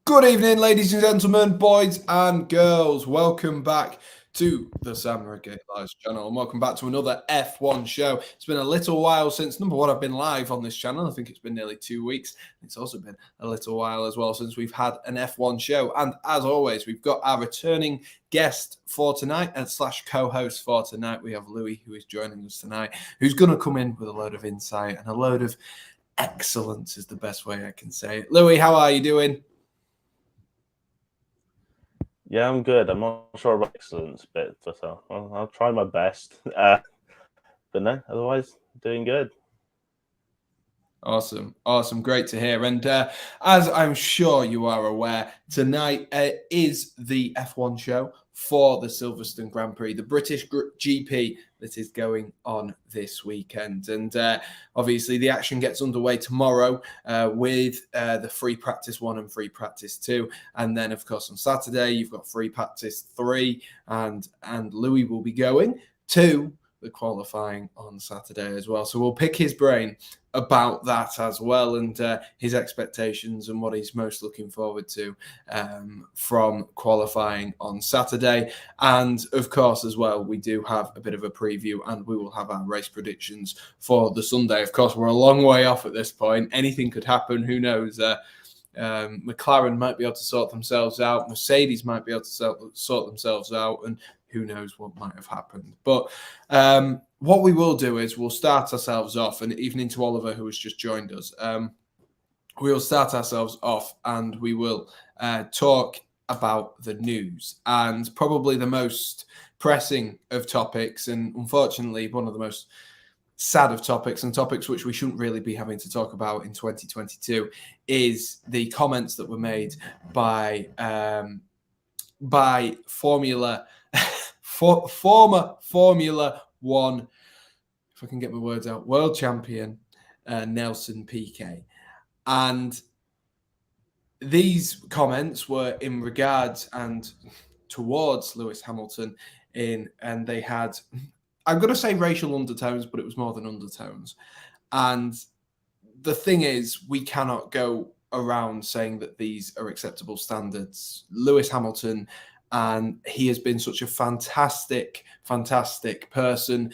Good evening, ladies and gentlemen, boys and girls. Welcome back to the Sam Redgate-Large channel, and welcome back to another F1 show. It's been a little while since, number one, I've been live on this channel. I think it's been nearly 2 weeks. It's also been a little while as well since we've had an F1 show. And as always, we've got our returning guest for tonight and slash co-host for tonight. We have Louis, who is joining us tonight, who's going to come in with a load of insight and a load of excellence is the best way I can say it. Louis, how are you doing? Yeah, I'm good. I'm not sure about excellence, but I'll try my best. But no, otherwise, doing good. Awesome. Great to hear. And as I'm sure you are aware, tonight is the F1 show for the Silverstone Grand Prix, the British GP that is going on this weekend. And obviously the action gets underway tomorrow with the free practice 1 and free practice 2. And then, of course, on Saturday, you've got free practice 3 and Louis will be going to the qualifying on Saturday as well. So we'll pick his brain about that as well, and his expectations and what he's most looking forward to from qualifying on Saturday. And of course, as well, we do have a bit of a preview, and we will have our race predictions for the Sunday. Of course, we're a long way off at this point. Anything could happen. Who knows? McLaren might be able to sort themselves out. Mercedes might be able to sort themselves out, and who knows what might have happened. But what we will do is we'll start ourselves off, and evening to Oliver, who has just joined us. We will start ourselves off, and we will talk about the news, and probably the most pressing of topics, and unfortunately one of the most sad of topics, and topics which we shouldn't really be having to talk about in 2022, is the comments that were made by former Formula One, if I can get my words out, world champion Nelson Piquet. And these comments were in regards and towards Lewis Hamilton, and they had, I'm going to say racial undertones, but it was more than undertones. And the thing is, we cannot go around saying that these are acceptable standards. Lewis Hamilton, and he has been such a fantastic person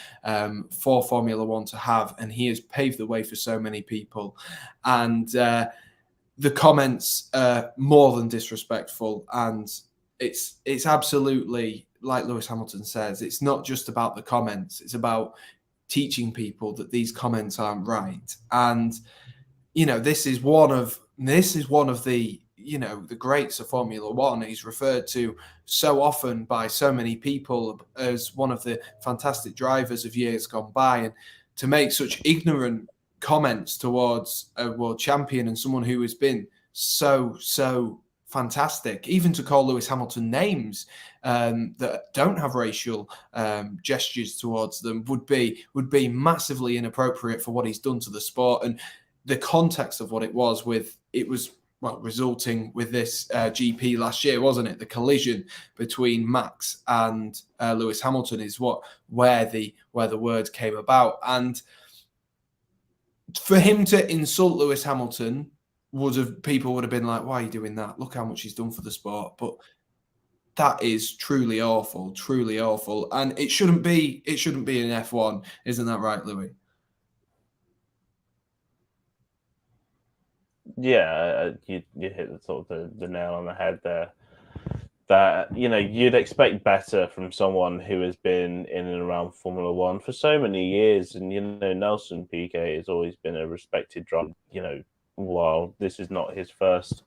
for Formula One to have, and he has paved the way for so many people. And the comments are more than disrespectful, and it's absolutely, like Lewis Hamilton says, it's not just about the comments, it's about teaching people that these comments aren't right. And this is one of the the greats of Formula One. He's referred to so often by so many people as one of the fantastic drivers of years gone by, and to make such ignorant comments towards a world champion and someone who has been so fantastic, even to call Lewis Hamilton names that don't have racial gestures towards them, would be massively inappropriate for what he's done to the sport. And the context of what it was resulting with this GP last year, wasn't it? The collision between Max and Lewis Hamilton is where the word came about. And for him to insult Lewis Hamilton, people would have been like, why are you doing that? Look how much he's done for the sport. But that is truly awful. And it shouldn't be in F1. Isn't that right, Louis? Yeah, you hit the nail on the head there. That you'd expect better from someone who has been in and around Formula One for so many years, and Nelson Piquet has always been a respected driver. While this is not his first,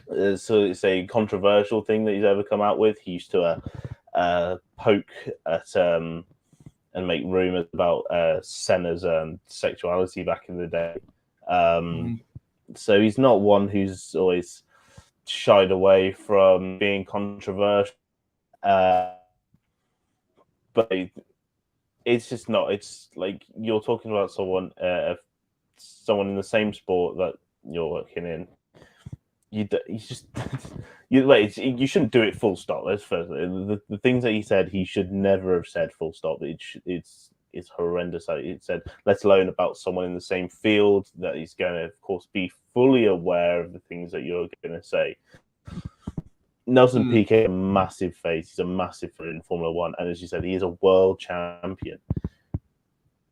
so it's a controversial thing that he's ever come out with. He used to poke at and make rumors about Senna's sexuality back in the day. So he's not one who's always shied away from being controversial. But it's just not. It's like you're talking about someone in the same sport that you're working in. You shouldn't do it full stop. That's first. The things that he said, he should never have said full stop. It's is horrendous. Like it said, let alone about someone in the same field that he's going to, of course, be fully aware of the things that you're going to say. Nelson Piquet is a massive face. He's a massive figure in Formula One, and as you said, he is a world champion.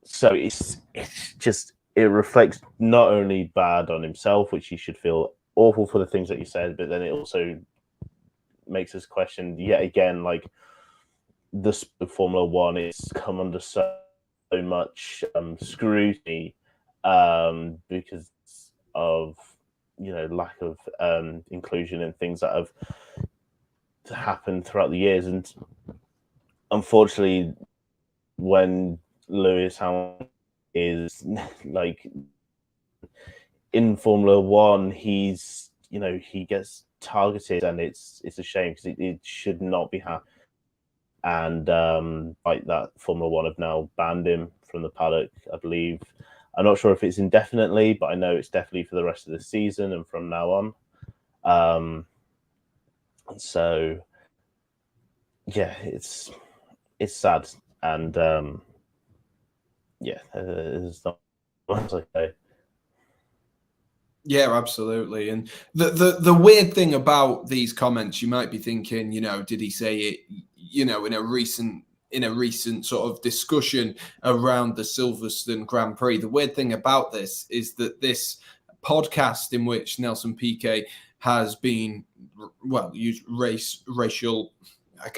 So it reflects not only bad on himself, which he should feel awful for the things that he said, but then it also makes us question yet again, like the Formula One is come under so much scrutiny because of lack of inclusion and things that have happened throughout the years. And unfortunately, when Lewis Hamilton is like in Formula One, he gets targeted, and it's a shame because it should not be happening. And like that, Formula One have now banned him from the paddock, I believe. I'm not sure if it's indefinitely, but I know it's definitely for the rest of the season and from now on. So yeah, it's sad, and it's not okay. Yeah, absolutely. And the weird thing about these comments, you might be thinking, did he say it, in a recent sort of discussion around the Silverstone Grand Prix? The weird thing about this is that this podcast in which Nelson Piquet has been, used racial.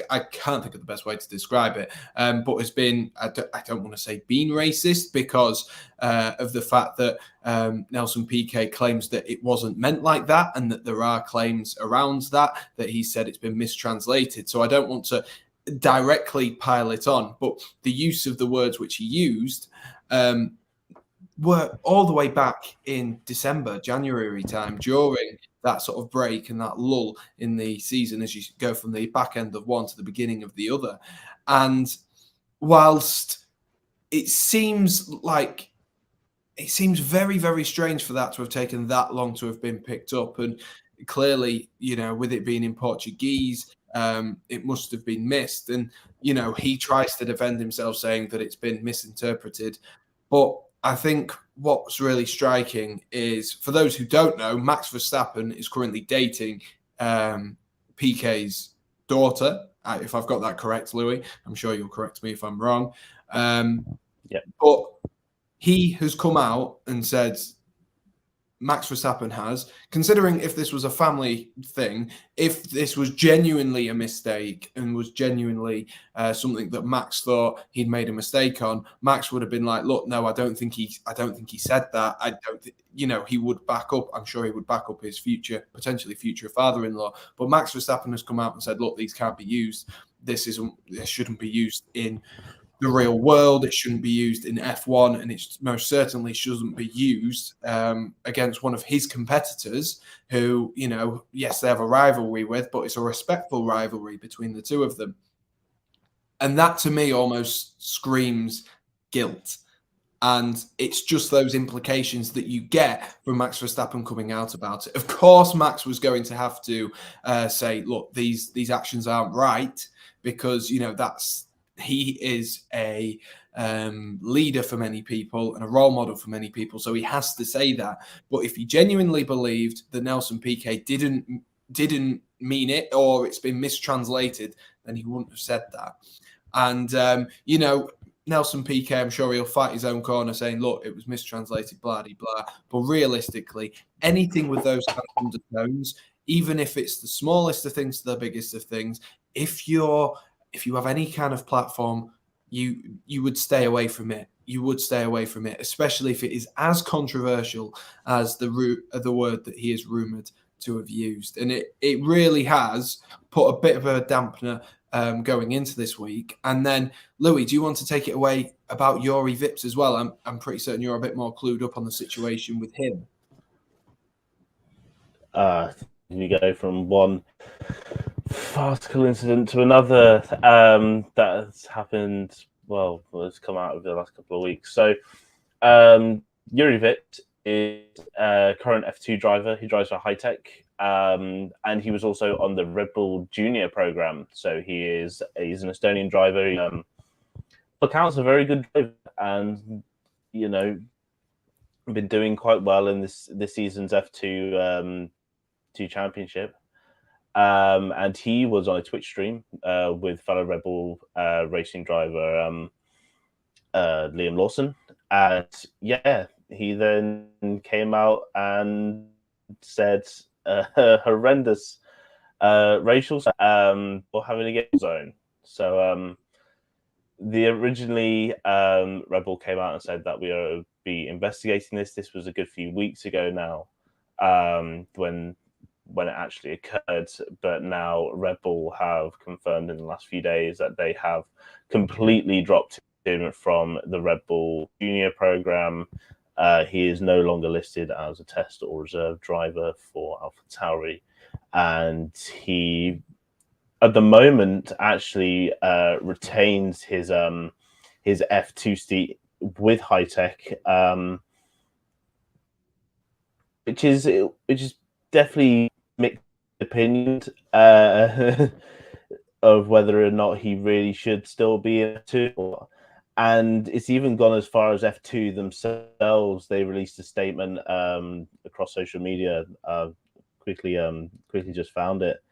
I can't think of the best way to describe it, but has been, I don't want to say being racist because of the fact that Nelson Piquet claims that it wasn't meant like that, and that there are claims around that he said it's been mistranslated. So I don't want to directly pile it on, but the use of the words which he used were all the way back in December, January time, during that sort of break and that lull in the season as you go from the back end of one to the beginning of the other. And whilst it seems very, very strange for that to have taken that long to have been picked up, and clearly, with it being in Portuguese, it must have been missed. And, he tries to defend himself saying that it's been misinterpreted. But I think what's really striking is, for those who don't know, Max Verstappen is currently dating Piquet's daughter. If I've got that correct, Louis, I'm sure you'll correct me if I'm wrong. But he has come out and said, Max Verstappen has, considering if this was a family thing, if this was genuinely a mistake and was genuinely something that Max thought he'd made a mistake on, Max would have been like, look, no, I don't think he said that. I don't think, he would back up. I'm sure he would back up his potentially future father-in-law. But Max Verstappen has come out and said, look, these can't be used. This shouldn't be used in the real world. It shouldn't be used in F1, and it most certainly shouldn't be used against one of his competitors who, yes, they have a rivalry with, but it's a respectful rivalry between the two of them. And that, to me, almost screams guilt. And it's just those implications that you get from Max Verstappen coming out about it. Of course, Max was going to have to say, look, these actions aren't right, because, he is a leader for many people and a role model for many people, so he has to say that. But if he genuinely believed that Nelson Piquet didn't mean it, or it's been mistranslated, then he wouldn't have said that. And Nelson Piquet, I'm sure he'll fight his own corner saying, look, it was mistranslated, blah, blah, blah. But realistically, anything with those kind of undertones, even if it's the smallest of things to the biggest of things, if you have any kind of platform, you would stay away from it. You would stay away from it, especially if it is as controversial as the word that he is rumoured to have used. And it really has put a bit of a dampener going into this week. And then, Louis, do you want to take it away about Yuri Vips as well? I'm pretty certain you're a bit more clued up on the situation with him. You go from one farcical incident to another that has happened. Well, it's come out over the last couple of weeks. So, Yuri Vips is a current F2 driver. He drives for High Tech, and he was also on the Red Bull Junior program. So he's an Estonian driver. accounts a very good driver, and you know, been doing quite well in this season's F2 championship. And he was on a Twitch stream with fellow Red Bull racing driver Liam Lawson, and yeah, he then came out and said horrendous racial for having a game zone. So the originally Red Bull came out and said that we are be investigating this. This was a good few weeks ago now, when it actually occurred. But now Red Bull have confirmed in the last few days that they have completely dropped him from the Red Bull Junior program. He is no longer listed as a test or reserve driver for AlphaTauri, and he, at the moment, actually retains his F2 seat with High Tech, which is definitely mixed opinion of whether or not he really should still be in F2. And it's even gone as far as F2 themselves. They released a statement across social media. Quickly just found it.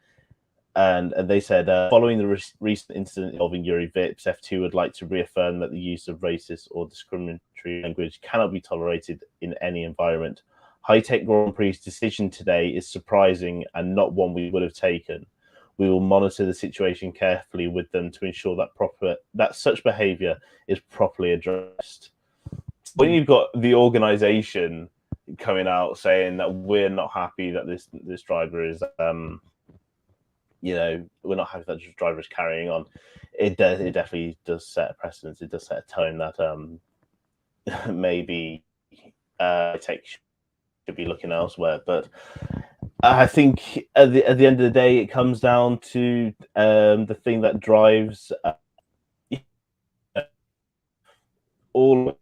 And they said, following the recent incident involving Yuri Vips, F2 would like to reaffirm that the use of racist or discriminatory language cannot be tolerated in any environment. High Tech Grand Prix's decision today is surprising and not one we would have taken. We will monitor the situation carefully with them to ensure that such behaviour is properly addressed. When you've got the organisation coming out saying that we're not happy that this driver is, we're not happy that this driver is carrying on, it definitely does set a precedent. It does set a tone that maybe Tech should be looking elsewhere. But I think at the end of the day, it comes down to the thing that drives all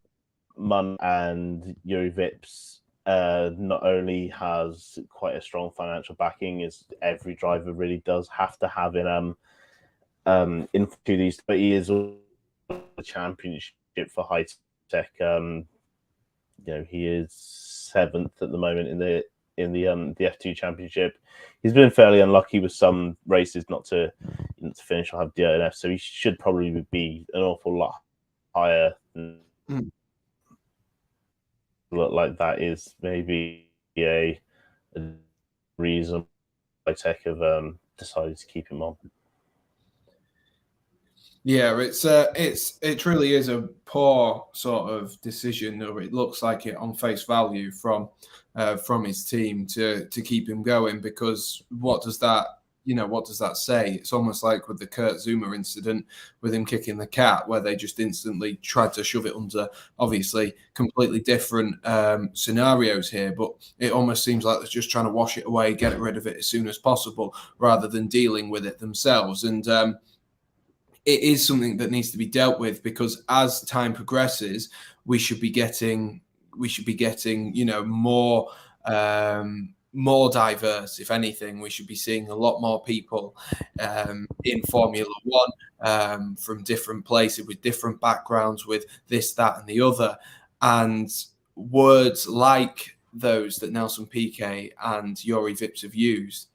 Mun and Yuri Vips. Not only has quite a strong financial backing, as every driver really does have to have in these, but he is also the championship for High Tech. He is 7th at the moment in the F2 championship. He's been fairly unlucky with some races not to finish or have DNF, so he should probably be an awful lot higher. Look like that is maybe a reason High Tech have decided to keep him on. Yeah, it really is a poor sort of decision, or it looks like it on face value from his team to keep him going, because what does that say? It's almost like with the Kurt Zuma incident with him kicking the cat, where they just instantly tried to shove it under, obviously completely different scenarios here, but it almost seems like they're just trying to wash it away, get rid of it as soon as possible, rather than dealing with it themselves. And it is something that needs to be dealt with, because as time progresses, we should be getting more diverse. If anything, we should be seeing a lot more people in Formula One from different places, with different backgrounds, with this, that, and the other. And words like those that Nelson Piquet and Yuri Vips have used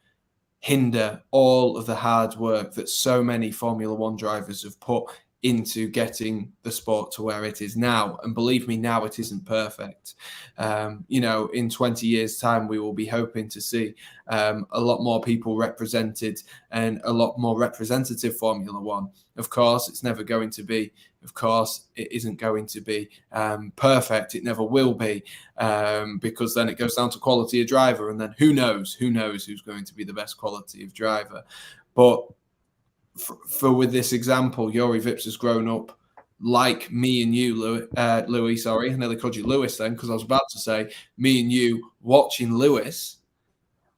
hinder all of the hard work that so many Formula One drivers have put into getting the sport to where it is now. And believe me, now it isn't perfect. In 20 years' time, we will be hoping to see a lot more people represented and a lot more representative Formula One. Of course, it's never going to be. Of course, it isn't going to be perfect. It never will be, because then it goes down to quality of driver, and then who knows who's going to be the best quality of driver. But for with this example, Yuri Vips has grown up like me and you, Louis. Sorry, I nearly called you Lewis then, because I was about to say me and you watching Lewis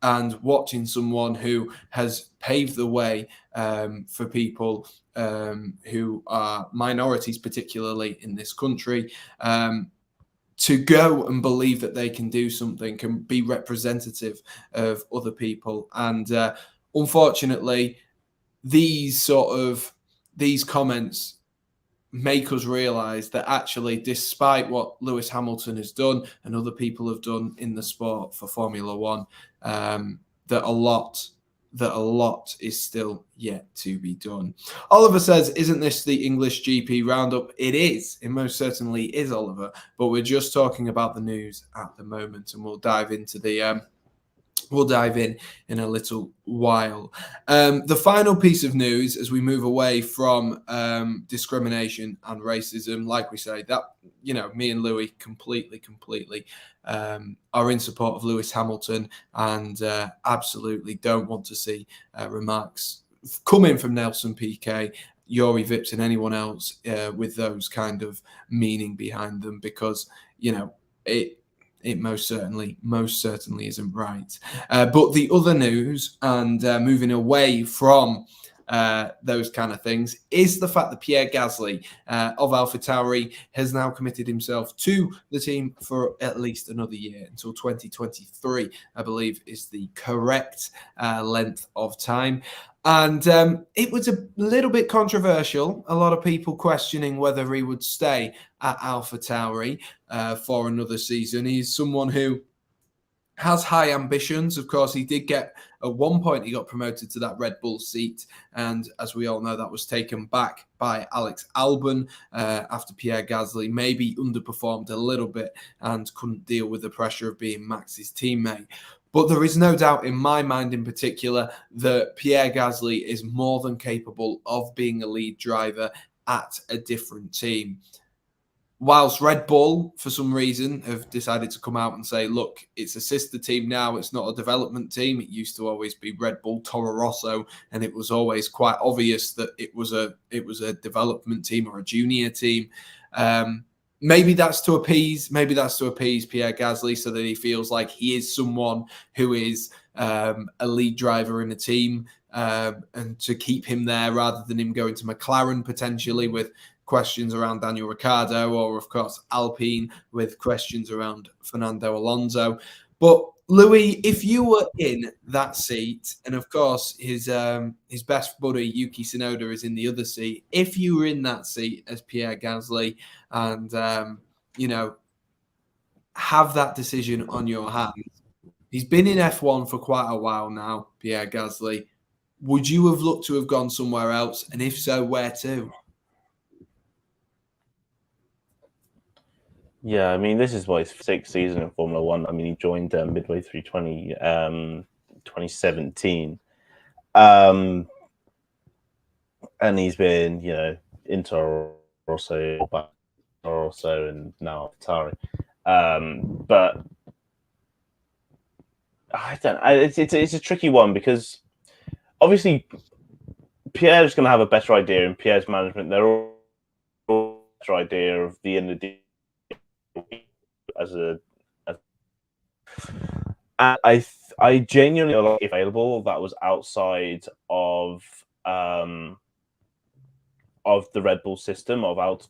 and watching someone who has paved the way for people who are minorities, particularly in this country, to go and believe that they can do something, can be representative of other people. And unfortunately, these comments make us realise that actually, despite what Lewis Hamilton has done and other people have done in the sport for Formula One, that a lot is still yet to be done. Oliver says, isn't this the English GP roundup? It is. It most certainly is, Oliver. But we're just talking about the news at the moment, and we'll dive into the we'll dive in a little while. The final piece of news as we move away from discrimination and racism, like we say, that, you know, me and Louis completely are in support of Lewis Hamilton, and absolutely don't want to see remarks coming from Nelson Piquet, Yuri Vips, and anyone else with those kind of meaning behind them, because, you know, it most certainly isn't right. But the other news, and moving away from those kind of things, is the fact that Pierre Gasly of AlphaTauri has now committed himself to the team for at least another year, until 2023, I believe, is the correct length of time. And it was a little bit controversial. A lot of people questioning whether he would stay at AlphaTauri for another season. He's someone who has high ambitions. Of course, he did get, at one point, he got promoted to that Red Bull seat. And as we all know, that was taken back by Alex Albon after Pierre Gasly maybe underperformed a little bit and couldn't deal with the pressure of being Max's teammate. But there is no doubt in my mind in particular that Pierre Gasly is more than capable of being a lead driver at a different team. Whilst Red Bull, for some reason, have decided to come out and say, look, it's a sister team now, it's not a development team. It used to always be Red Bull Toro Rosso, and it was always quite obvious that it was a development team or a junior team. Maybe that's to appease Pierre Gasly, so that he feels like he is someone who is a lead driver in a team, and to keep him there rather than him going to McLaren potentially with questions around Daniel Ricciardo, or of course Alpine with questions around Fernando Alonso. But Louis, if you were in that seat, and of course his best buddy Yuki Tsunoda is in the other seat, if you were in that seat as Pierre Gasly and you know, have that decision on your hands, he's been in F1 for quite a while now, Pierre Gasly. Would you have looked to have gone somewhere else, and if so, where to? Yeah, I mean, this is his sixth season in Formula One. I mean, he joined midway through 2017. And he's been, you know, in Toro Rosso, and now AlphaTauri. But I don't know. It's a tricky one, because obviously Pierre's going to have a better idea, and Pierre's management, they're all a better idea of the end of the I genuinely feel like if available that was outside of the Red Bull system out of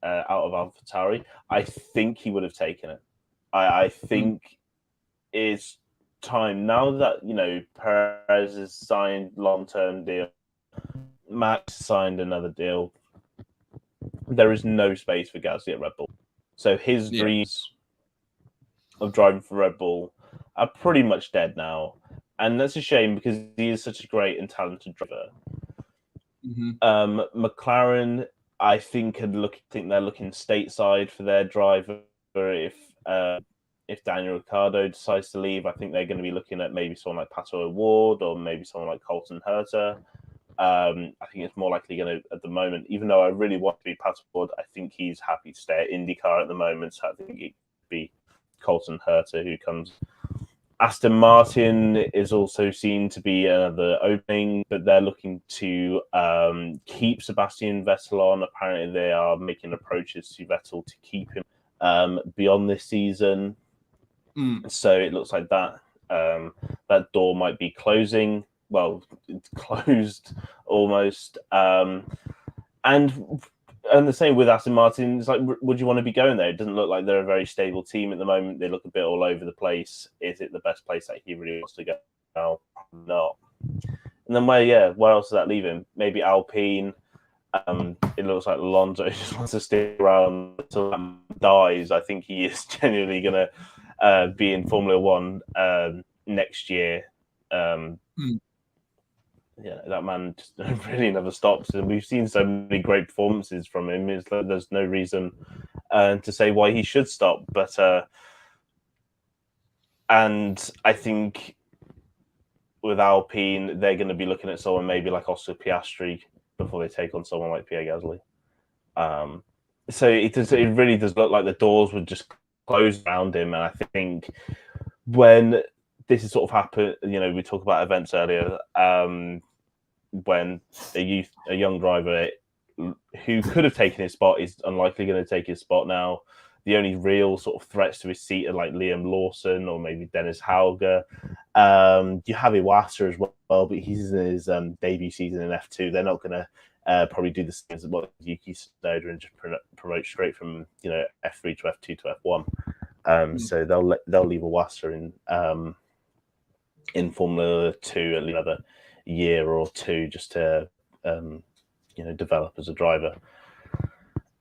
AlphaTauri, I think he would have taken it. I think it's time now that, you know, Perez has signed long-term deal, Max signed another deal. There is no space for Gasly at Red Bull. So his dreams of driving for Red Bull are pretty much dead now. And that's a shame, because he is such a great and talented driver. McLaren, I think they're looking stateside for their driver. If Daniel Ricciardo decides to leave, I think they're going to be looking at maybe someone like Pato O'Ward, or maybe someone like Colton Herta. I think it's more likely going to, at the moment, even though I really want to be Pato O'Ward, I think he's happy to stay at IndyCar at the moment. So I think it could be Colton Herta who comes. Aston Martin is also seen to be another opening, but they're looking to keep Sebastian Vettel on. Apparently, they are making approaches to Vettel to keep him beyond this season. So it looks like that door might be closing. Well, it's closed almost. And the same with Aston Martin. It's like, would you want to be going there? It doesn't look like they're a very stable team at the moment. They look a bit all over the place. Is it the best place that he really wants to go? No. And then where else does that leave him? Maybe Alpine. It looks like Alonso just wants to stick around until that dies. I think he is genuinely going to be in Formula One next year. Yeah, that man just really never stops, and we've seen so many great performances from him. There's no reason to say why he should stop. But and I think with Alpine, they're going to be looking at someone maybe like Oscar Piastri before they take on someone like Pierre Gasly. So it really does look like the doors would just close around him, and I think when this is sort of happened, we talked about events earlier. When a young driver who could have taken his spot is unlikely going to take his spot now. The only real sort of threats to his seat are like Liam Lawson or maybe Dennis Hauger. You have Iwasa as well, but he's in his debut season in F2. They're not going to probably do the same as what Yuki Tsunoda and just promote straight from F3 to F2 to F1. So they'll leave Iwasa in Formula 2 at least another year or two just to develop as a driver.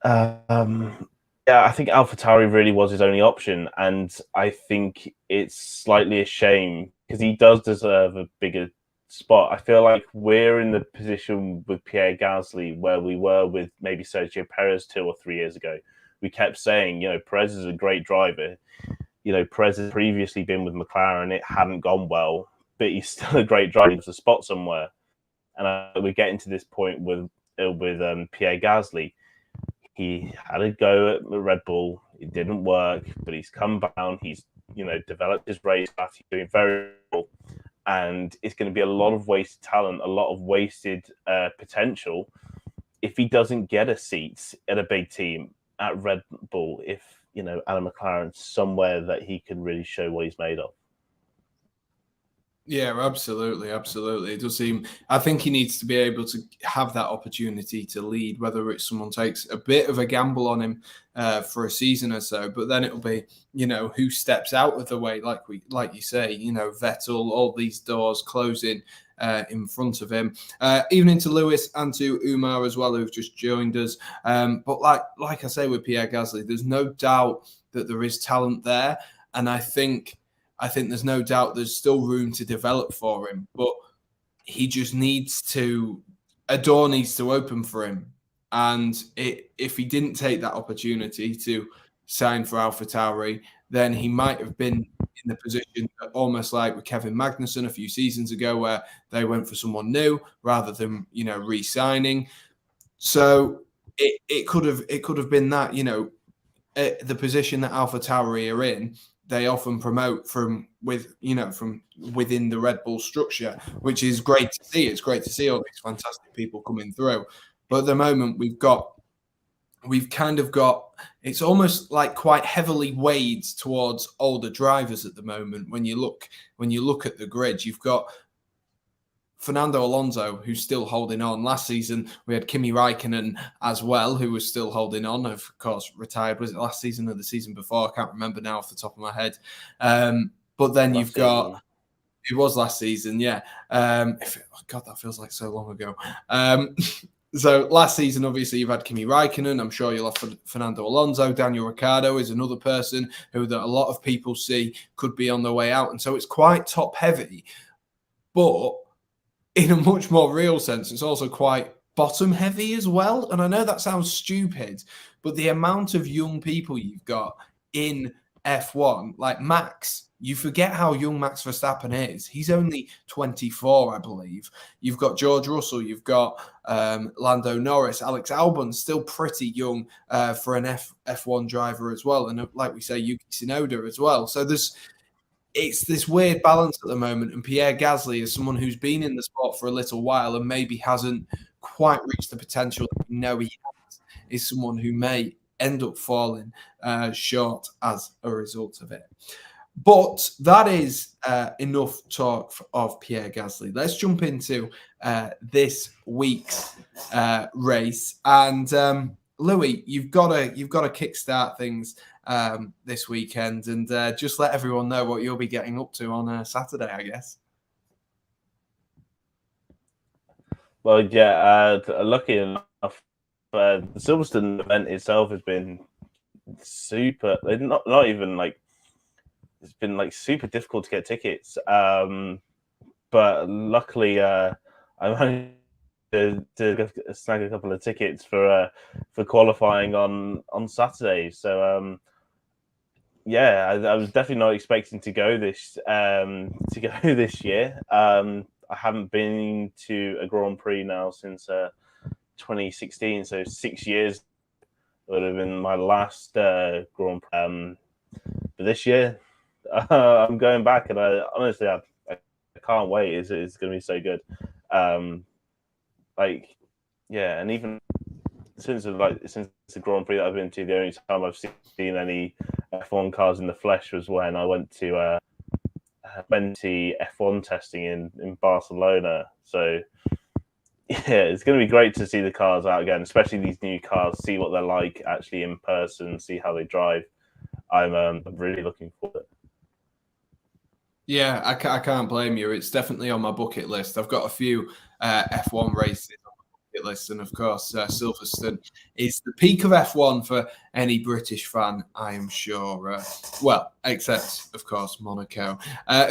Yeah, I think AlphaTauri really was his only option, and I think it's slightly a shame because he does deserve a bigger spot. I feel like we're in the position with Pierre Gasly where we were with maybe Sergio Perez 2 or 3 years ago. We kept saying, Perez is a great driver. Perez has previously been with McLaren. It hadn't gone well, but he's still a great driver. He was a spot somewhere. And we're getting to this point with Pierre Gasly. He had a go at Red Bull. It didn't work, but he's come down. He's, developed his race path. He's doing very well. And it's going to be a lot of wasted talent, a lot of wasted potential if he doesn't get a seat at a big team at Red Bull, if, Alan McLaren's somewhere that he can really show what he's made of. Yeah, absolutely. It does seem, I think he needs to be able to have that opportunity to lead, whether it's someone takes a bit of a gamble on him for a season or so, but then it'll be, who steps out of the way, like you say, Vettel, all these doors closing in front of him, even into Lewis and to Umar as well, who've just joined us. But like I say with Pierre Gasly, there's no doubt that there is talent there, and I think there's no doubt there's still room to develop for him, but he just a door needs to open for him. And if he didn't take that opportunity to sign for AlphaTauri, then he might have been in the position almost like with Kevin Magnussen a few seasons ago, where they went for someone new rather than, re-signing. So it could have been that, the position that AlphaTauri are in. They often promote from within the Red Bull structure, which is great to see. It's great to see all these fantastic people coming through. But at the moment, we've kind of got, it's almost like quite heavily weighed towards older drivers at the moment. When you look at the grid, you've got Fernando Alonso, who's still holding on. Last season, we had Kimi Räikkönen as well, who was still holding on. Of course, retired. Was it last season or the season before? I can't remember now off the top of my head. But then you've got... It was last season, yeah. God, that feels like so long ago. So last season, obviously, you've had Kimi Räikkönen. I'm sure you'll have Fernando Alonso. Daniel Ricciardo is another person who that a lot of people see could be on their way out. And so it's quite top-heavy. But in a much more real sense, it's also quite bottom-heavy as well. And I know that sounds stupid, but the amount of young people you've got in F1, like Max, you forget how young Max Verstappen is. He's only 24, I believe. You've got George Russell, you've got Lando Norris, Alex Albon's still pretty young for an F1 driver as well. And like we say, Yuki Tsunoda as well. So it's this weird balance at the moment. And Pierre Gasly is someone who's been in the sport for a little while and maybe hasn't quite reached the potential that we know he has, is someone who may end up falling short as a result of it. But that is enough talk of Pierre Gasly. Let's jump into this week's race. And Louis, you've got to kickstart things this weekend, and just let everyone know what you'll be getting up to on Saturday, I guess. Well, yeah, lucky enough, the Silverstone event itself has been super. Not even like it's been like super difficult to get tickets. But luckily, I managed to snag a couple of tickets for qualifying on Saturday. So yeah, I was definitely not expecting to go this year. I haven't been to a Grand Prix now since 2016, so 6 years would have been my last Grand Prix. But this year, I'm going back, and I honestly I can't wait. It's going to be so good. Like, yeah, and even since the Grand Prix that I've been to, the only time I've seen any F1 cars in the flesh was when I went to F1 testing in Barcelona. So yeah, it's going to be great to see the cars out again, especially these new cars, see what they're like actually in person, see how they drive. I'm really looking forward to it. Yeah, I can't blame you. It's definitely on my bucket list. I've got a few F1 races on my bucket list, and of course, Silverstone is the peak of F1 for any British fan, I am sure. Well, except, of course, Monaco.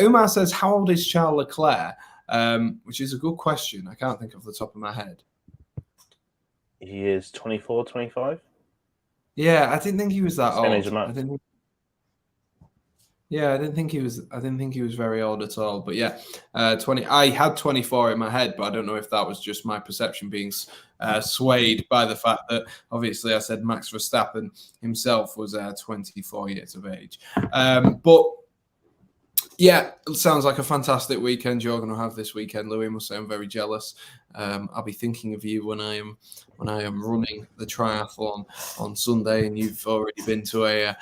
Umar says, how old is Charles Leclerc? Which is a good question. I can't think off the top of my head. He is 24, 25? Yeah, I didn't think he was that Same old. age as Max. I didn't think he was very old at all. But yeah, 20. I had 24 in my head, but I don't know if that was just my perception being swayed by the fact that obviously I said Max Verstappen himself was 24 years of age. But yeah, it sounds like a fantastic weekend you're going to have this weekend, Louis. I must say I'm very jealous. I'll be thinking of you when I am running the triathlon on Sunday, and you've already been to a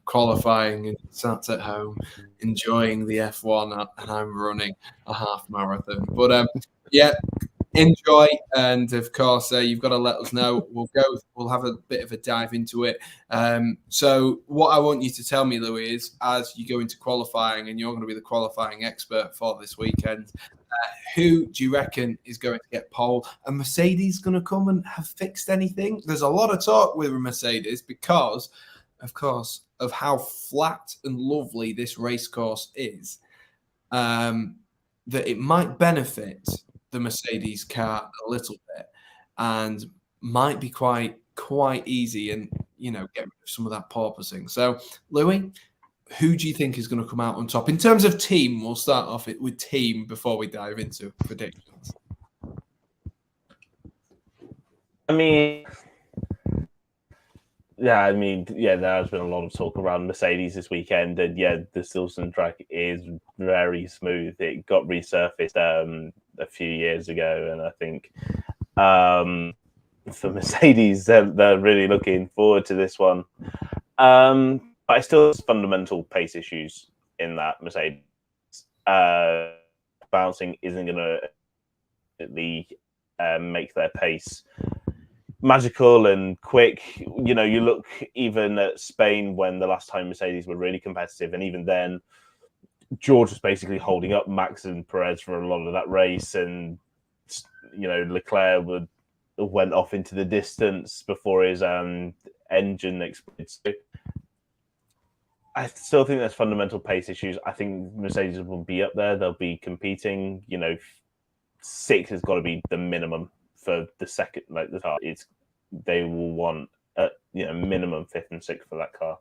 qualifying and sat at home enjoying the F1, and I'm running a half marathon. But yeah. Enjoy, and of course, you've got to let us know. We'll have a bit of a dive into it. So, what I want you to tell me, Louis, is as you go into qualifying, and you're going to be the qualifying expert for this weekend, who do you reckon is going to get pole? Are Mercedes going to come and have fixed anything? There's a lot of talk with Mercedes because, of course, of how flat and lovely this race course is, that it might benefit the Mercedes car a little bit, and might be quite easy, and get rid of some of that porpoising. So, Louis, who do you think is going to come out on top in terms of team? We'll start off with team before we dive into predictions. There has been a lot of talk around Mercedes this weekend, and yeah, the Silverstone track is very smooth. It got resurfaced a few years ago, and I think for Mercedes, they're really looking forward to this one. But I still have fundamental pace issues in that Mercedes. Bouncing isn't going to make their pace magical and quick. You look even at Spain when the last time Mercedes were really competitive, and even then, George was basically holding up Max and Perez for a lot of that race, and Leclerc went off into the distance before his engine exploded. So I still think there's fundamental pace issues. I think Mercedes will be up there. They'll be competing. 6 has got to be the minimum for the second. Like the car, they will want minimum 5th and 6th for that car.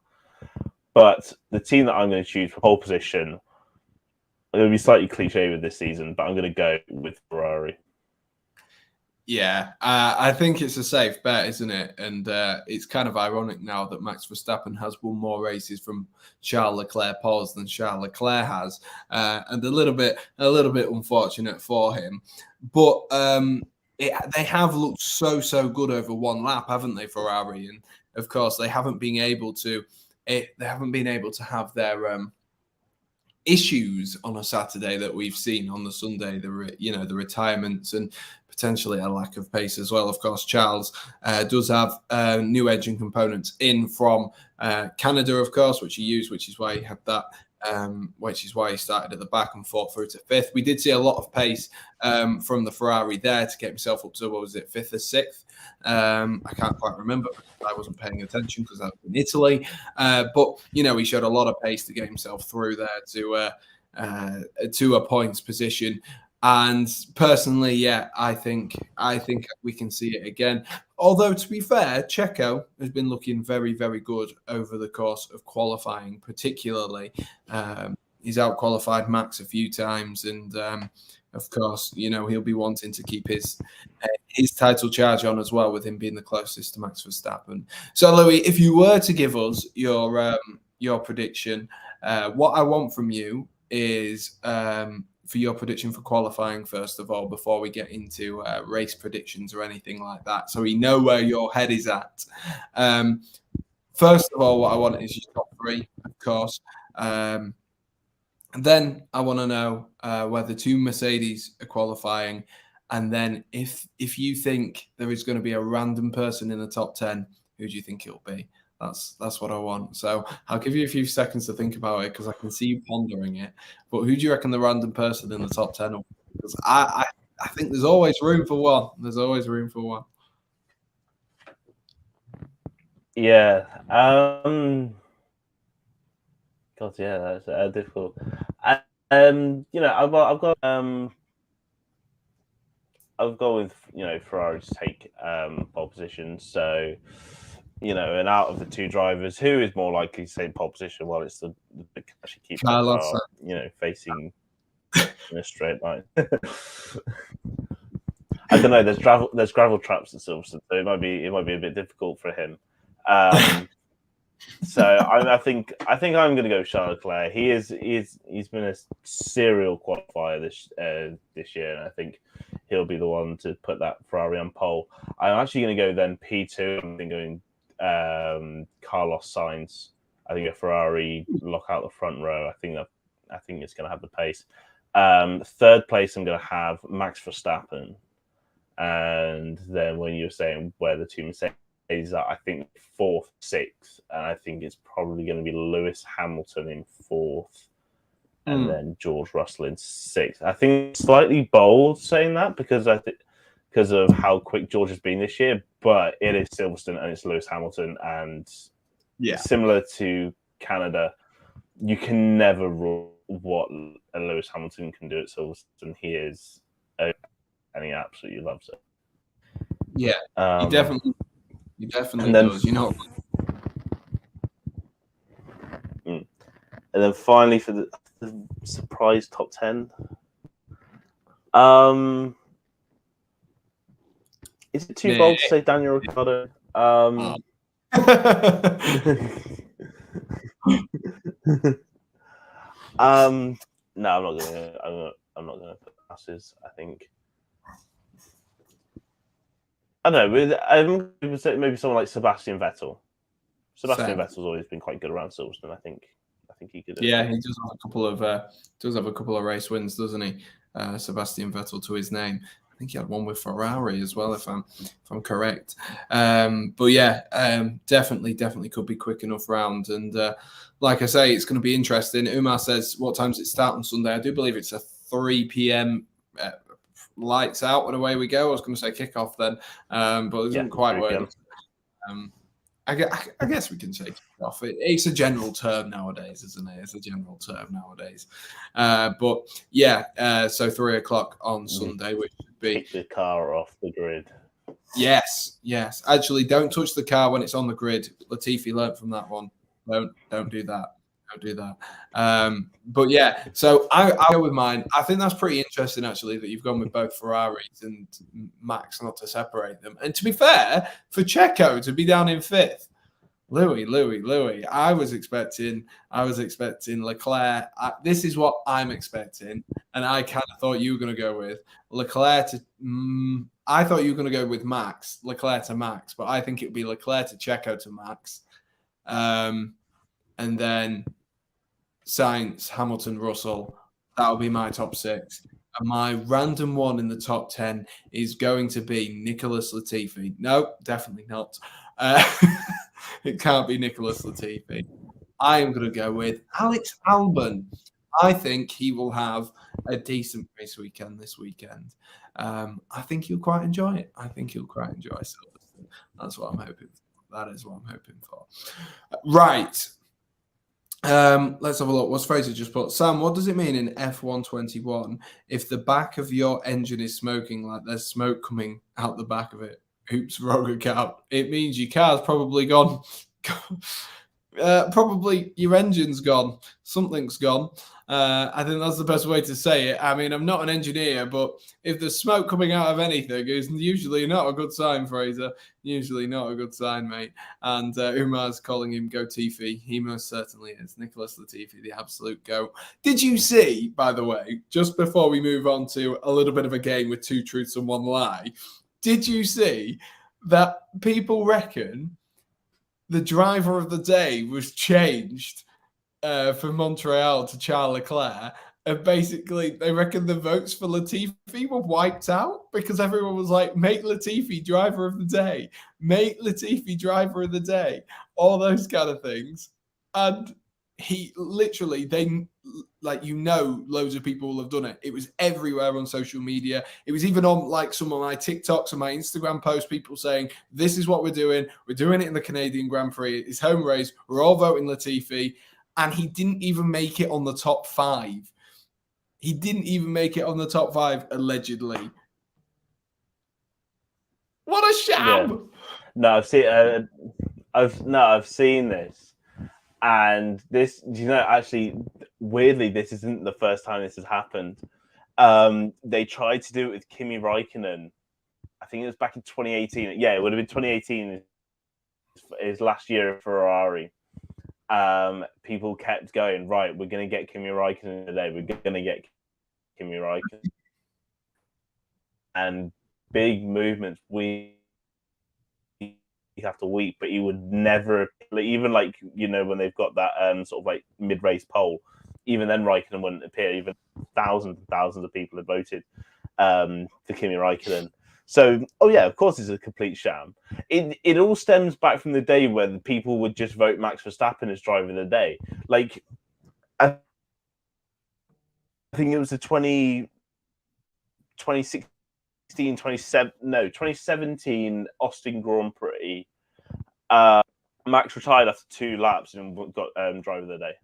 But the team that I'm going to choose for pole position, I'm going to be slightly cliche with this season, but I'm going to go with Ferrari. Yeah, I think it's a safe bet, isn't it? And it's kind of ironic now that Max Verstappen has won more races from Charles Leclerc poles than Charles Leclerc has, and a little bit unfortunate for him. But they have looked so good over one lap, haven't they, Ferrari? And of course, they haven't been able to have their issues on a Saturday that we've seen on the Sunday. The retirements and potentially a lack of pace as well. Of course, Charles does have new engine components in from Canada, of course, which he used, which is why he had that which is why he started at the back and fought through to fifth. We did see a lot of pace from the Ferrari there to get himself up to, what was it, fifth or sixth? I can't quite remember. I wasn't paying attention because I was in Italy. But, he showed a lot of pace to get himself through there to a points position. And personally, yeah, I think we can see it again. Although, to be fair, Checo has been looking very, very good over the course of qualifying, particularly. He's out-qualified Max a few times, and of course, he'll be wanting to keep his title charge on as well, with him being the closest to Max Verstappen. So, Louis, if you were to give us your prediction, what I want from you is for your prediction for qualifying, first of all, before we get into race predictions or anything like that, so we know where your head is at. First of all, what I want is your top three, of course. And then I want to know whether two Mercedes are qualifying. And then if you think there is going to be a random person in the top 10, who do you think it'll be? That's what I want. So I'll give you a few seconds to think about it, because I can see you pondering it. But who do you reckon the random person in the top 10 will be? Because I think there's always room for one. There's always room for one. Yeah. God, yeah, that's difficult. I've gone with Ferrari to take pole position. So and out of the two drivers, who is more likely to take pole position? Well, it's the actually keep Carlos, facing in a straight line. I don't know. There's gravel traps at Silverstone, so it might be a bit difficult for him. So I think I'm going to go with Charles Leclerc. He's been a serial qualifier this year, and I think he'll be the one to put that Ferrari on pole. I'm actually going to go then P2. I'm going Carlos Sainz. I think a Ferrari lock out the front row. I think it's going to have the pace. Third place, I'm going to have Max Verstappen, and then when you were saying where the two Mercedes are, I think fourth, sixth, and I think it's probably going to be Lewis Hamilton in fourth, and then George Russell in sixth. I think it's slightly bold saying that because of how quick George has been this year, but it is Silverstone and it's Lewis Hamilton, and similar to Canada, you can never rule what a Lewis Hamilton can do at Silverstone. He is, and he absolutely loves it. Yeah, he definitely does. And then finally for the surprise top 10. Is it too bold to say Daniel Ricciardo? No, I'm not gonna put passes. I think I don't know. Maybe someone like Sebastian Vettel. Vettel's always been quite good around Silverstone. I think he could. Yeah, he does have a couple of race wins, doesn't he? Sebastian Vettel to his name. I think he had one with Ferrari as well, if I'm correct. But yeah, definitely could be quick enough round. And like I say, it's going to be interesting. Umar says, what time does it start on Sunday? I do believe it's a 3 p.m. Lights out and away we go. I was going to say kickoff then, but it doesn't quite work. I guess we can say kickoff. It's a general term nowadays, isn't it? It's a general term nowadays. But yeah, so 3 o'clock on Sunday, which would be kick the car off the grid. Yes. Actually, don't touch the car when it's on the grid. Latifi learned from that one. Don't do that. Don't do that. But yeah, so I'll go with mine. I think that's pretty interesting, actually, that you've gone with both Ferraris and Max, not to separate them. And to be fair, for Checo to be down in fifth, Louis. I was expecting Leclerc. This is what I'm expecting, and I kind of thought you were going to go with Leclerc to. I thought you were going to go with Leclerc to Max, but I think it would be Leclerc to Checo to Max, and then Sainz, Hamilton, Russell. That will be my top 6. And my random one in the top 10 is going to be Nicholas Latifi. No, definitely not. It can't be Nicholas Latifi. I am going to go with Alex Albon. I think he will have a decent race weekend this weekend. I think he'll quite enjoy it. I think he'll quite enjoy Silverstone. That's what I'm hoping for. That is what I'm hoping for. Right. Let's have a look. What's Fraser just put? Sam, what does it mean in F1 21 if the back of your engine is smoking, like there's smoke coming out the back of it? Oops, wrong account. It means your car's probably gone. Probably your engine's gone. Something's gone. I think that's the best way to say it. I mean, I'm not an engineer, but if there's smoke coming out of anything, it's usually not a good sign, Fraser. Usually not a good sign, mate. And Umar's calling him Go Tiffy. He most certainly is. Nicholas Latifi, the absolute go. Did you see, by the way, just before we move on to a little bit of a game with 2 truths and 1 lie, did you see that people reckon the driver of the day was changed from Montreal to Charles Leclerc? And basically, they reckon the votes for Latifi were wiped out because everyone was like, make Latifi driver of the day. Make Latifi driver of the day. All those kind of things. And he literally, loads of people will have done it. It was everywhere on social media. It was even on like some of my TikToks and my Instagram posts, people saying, this is what we're doing. We're doing it in the Canadian Grand Prix. It's home race. We're all voting Latifi. And he didn't even make it on the top 5. He didn't even make it on the top 5, allegedly. What a sham! Yeah. No, I've seen this. And this, actually, weirdly, this isn't the first time this has happened. They tried to do it with Kimi Räikkönen. I think it was back in 2018. Yeah, it would have been 2018, his last year at Ferrari. People kept going, right, we're going to get Kimi Räikkönen today. We're going to get Kimi Räikkönen. And big movements, week after week, but he would never, even when they've got that sort of like mid-race poll, even then Räikkönen wouldn't appear. Even thousands and thousands of people have voted for Kimi Räikkönen. So, of course it's a complete sham. It all stems back from the day where the people would just vote Max Verstappen as driver of the day. Like, I think it was the 2017 Austin Grand Prix. Max retired after 2 laps and got driver of the day.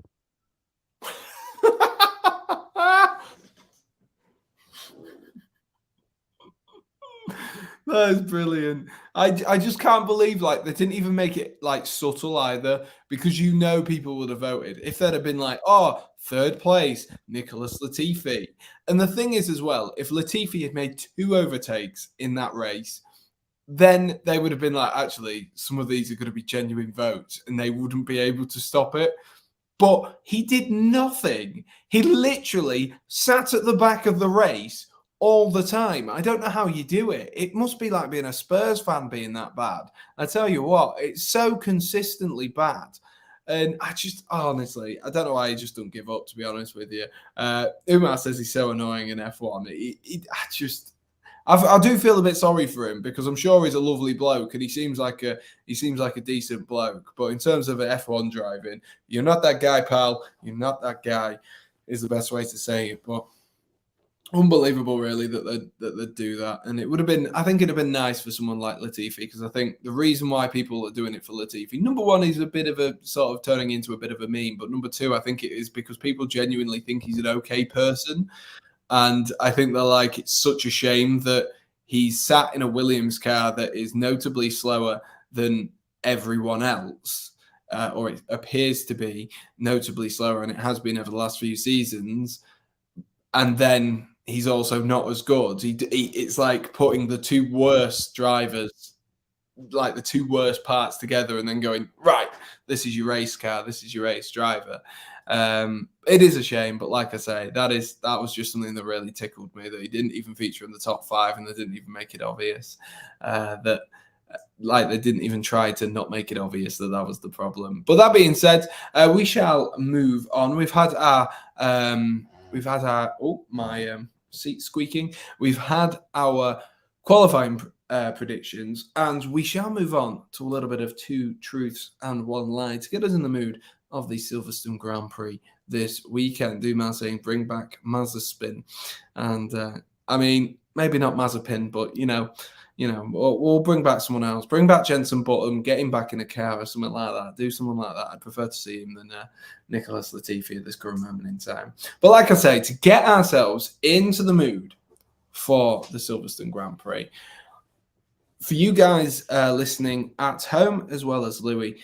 That is brilliant. I just can't believe they didn't even make it subtle either, because people would have voted if they'd have been like, 3rd place, Nicholas Latifi. And the thing is as well, if Latifi had made 2 overtakes in that race, then they would have been like, actually, some of these are going to be genuine votes, and they wouldn't be able to stop it. But he did nothing. He literally sat at the back of the race all the time. I don't know how you do it. It must be like being a Spurs fan being that bad. I tell you what, it's so consistently bad. And I just, honestly, I don't know why he just don't give up, to be honest with you. Umar says he's so annoying in F1. I do feel a bit sorry for him, because I'm sure he's a lovely bloke and he seems like a decent bloke. But in terms of F1 driving, you're not that guy, pal. You're not that guy, is the best way to say it. But unbelievable, really, that they'd do that. And it would have been, I think it'd have been nice for someone like Latifi, because I think the reason why people are doing it for Latifi, number one, he's a bit of a sort of turning into a bit of a meme. But number two, I think it is because people genuinely think he's an okay person. And I think they're like, it's such a shame that he's sat in a Williams car that is notably slower than everyone else, or it appears to be notably slower, and it has been over the last few seasons. And then he's also not as good. It's like putting the 2 worst drivers, like the 2 worst parts together, and then going, right, this is your race car, this is your race driver. It is a shame, but like I say, that was just something that really tickled me, that he didn't even feature in the top 5, and they didn't even make it obvious that, like, they didn't even try to not make it obvious that was the problem. But that being said, we shall move on. We've had our my seat squeaking. We've had our qualifying predictions, and we shall move on to a little bit of 2 truths and 1 lie to get us in the mood of the Silverstone Grand Prix this weekend. Do man saying bring back Mazepin, and I mean maybe not Mazepin, but we'll bring back someone else. Bring back Jenson Button, get him back in a car or something like that. Do something like that. I'd prefer to see him than Nicholas Latifi at this current moment in time. But like I say, to get ourselves into the mood for the Silverstone Grand Prix, for you guys listening at home as well as Louis,